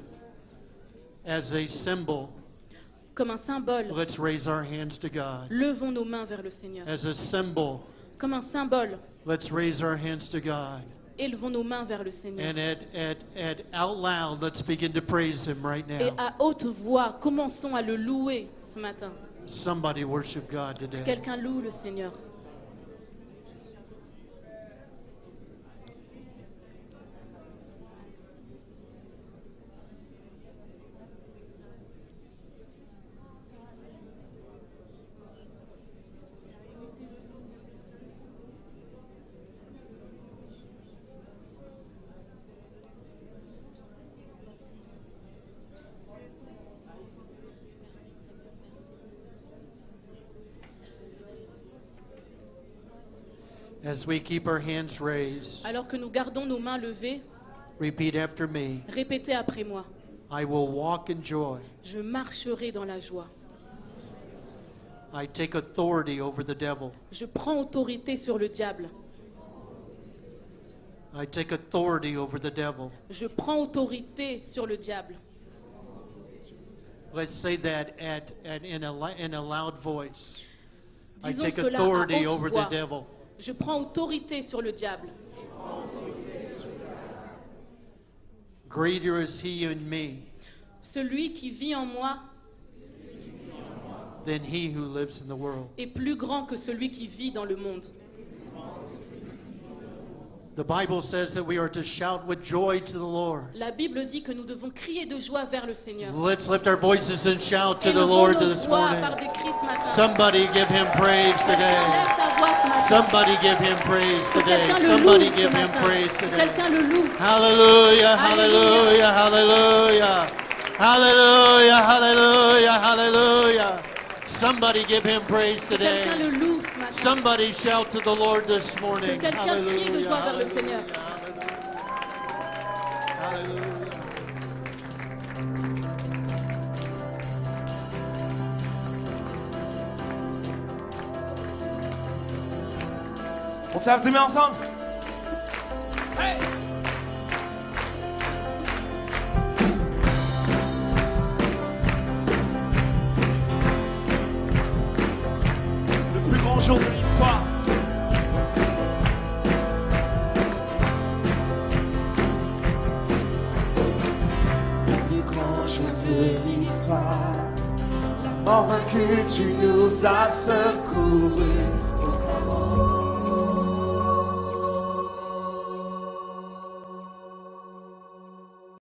Speaker 2: As a symbol,
Speaker 3: Comme un symbole,
Speaker 2: let's raise our hands to God.
Speaker 3: levons nos mains vers le Seigneur.
Speaker 2: As a symbol,
Speaker 3: Comme un symbole,
Speaker 2: let's raise our hands to God.
Speaker 3: élevons nos mains vers le Seigneur.
Speaker 2: And at out loud, let's begin to praise him right
Speaker 3: Et
Speaker 2: now.
Speaker 3: à haute voix, commençons à le louer ce matin.
Speaker 2: Somebody worship God
Speaker 3: Que
Speaker 2: today.
Speaker 3: quelqu'un loue le Seigneur.
Speaker 2: As we keep our hands raised,
Speaker 3: Alors que nous gardons nos mains levées,
Speaker 2: repeat after me.
Speaker 3: répétez après moi.
Speaker 2: I will walk in joy.
Speaker 3: Je marcherai dans la joie.
Speaker 2: I take authority over the devil.
Speaker 3: Je prends autorité sur le diable.
Speaker 2: I take authority over the devil.
Speaker 3: Je prends autorité sur le diable.
Speaker 2: Let's say that in a loud voice. I
Speaker 3: Disons
Speaker 2: take
Speaker 3: cela à
Speaker 2: authority
Speaker 3: haute
Speaker 2: over
Speaker 3: voix.
Speaker 2: the devil.
Speaker 3: Je prends autorité sur le diable.
Speaker 2: Greater is he in me
Speaker 3: Celui qui vit en moi
Speaker 2: than he who lives in the world.
Speaker 3: est plus grand que celui qui vit dans le monde.
Speaker 2: The Bible says that we are to shout with joy to the Lord.
Speaker 3: La Bible dit que nous devons crier de joie vers le Seigneur.
Speaker 2: Let's lift our voices and shout to the
Speaker 3: Élevons
Speaker 2: Lord
Speaker 3: nos
Speaker 2: this
Speaker 3: voix
Speaker 2: morning.
Speaker 3: par des cris ce matin.
Speaker 2: Somebody give him praise
Speaker 3: Quelqu'un
Speaker 2: today.
Speaker 3: lève sa voix ce matin.
Speaker 2: Somebody give him praise
Speaker 3: Que
Speaker 2: today.
Speaker 3: quelqu'un le
Speaker 2: Somebody
Speaker 3: loue ce
Speaker 2: give him
Speaker 3: matin.
Speaker 2: praise
Speaker 3: Que
Speaker 2: today.
Speaker 3: quelqu'un le loue.
Speaker 2: Hallelujah,
Speaker 3: Alléluia.
Speaker 2: hallelujah, hallelujah. Hallelujah, hallelujah, hallelujah. Somebody give him praise
Speaker 3: Que quelqu'un le
Speaker 2: today.
Speaker 3: loue ce matin.
Speaker 2: Somebody shout to the Lord this morning.
Speaker 3: Que quelqu'un crie de joie vers le Seigneur.
Speaker 2: Hallelujah.
Speaker 4: On tape tes mains ensemble. Hey! Le plus grand jour de l'histoire. Le plus grand jour de l'histoire. La mort vaincue, tu nous as secourus.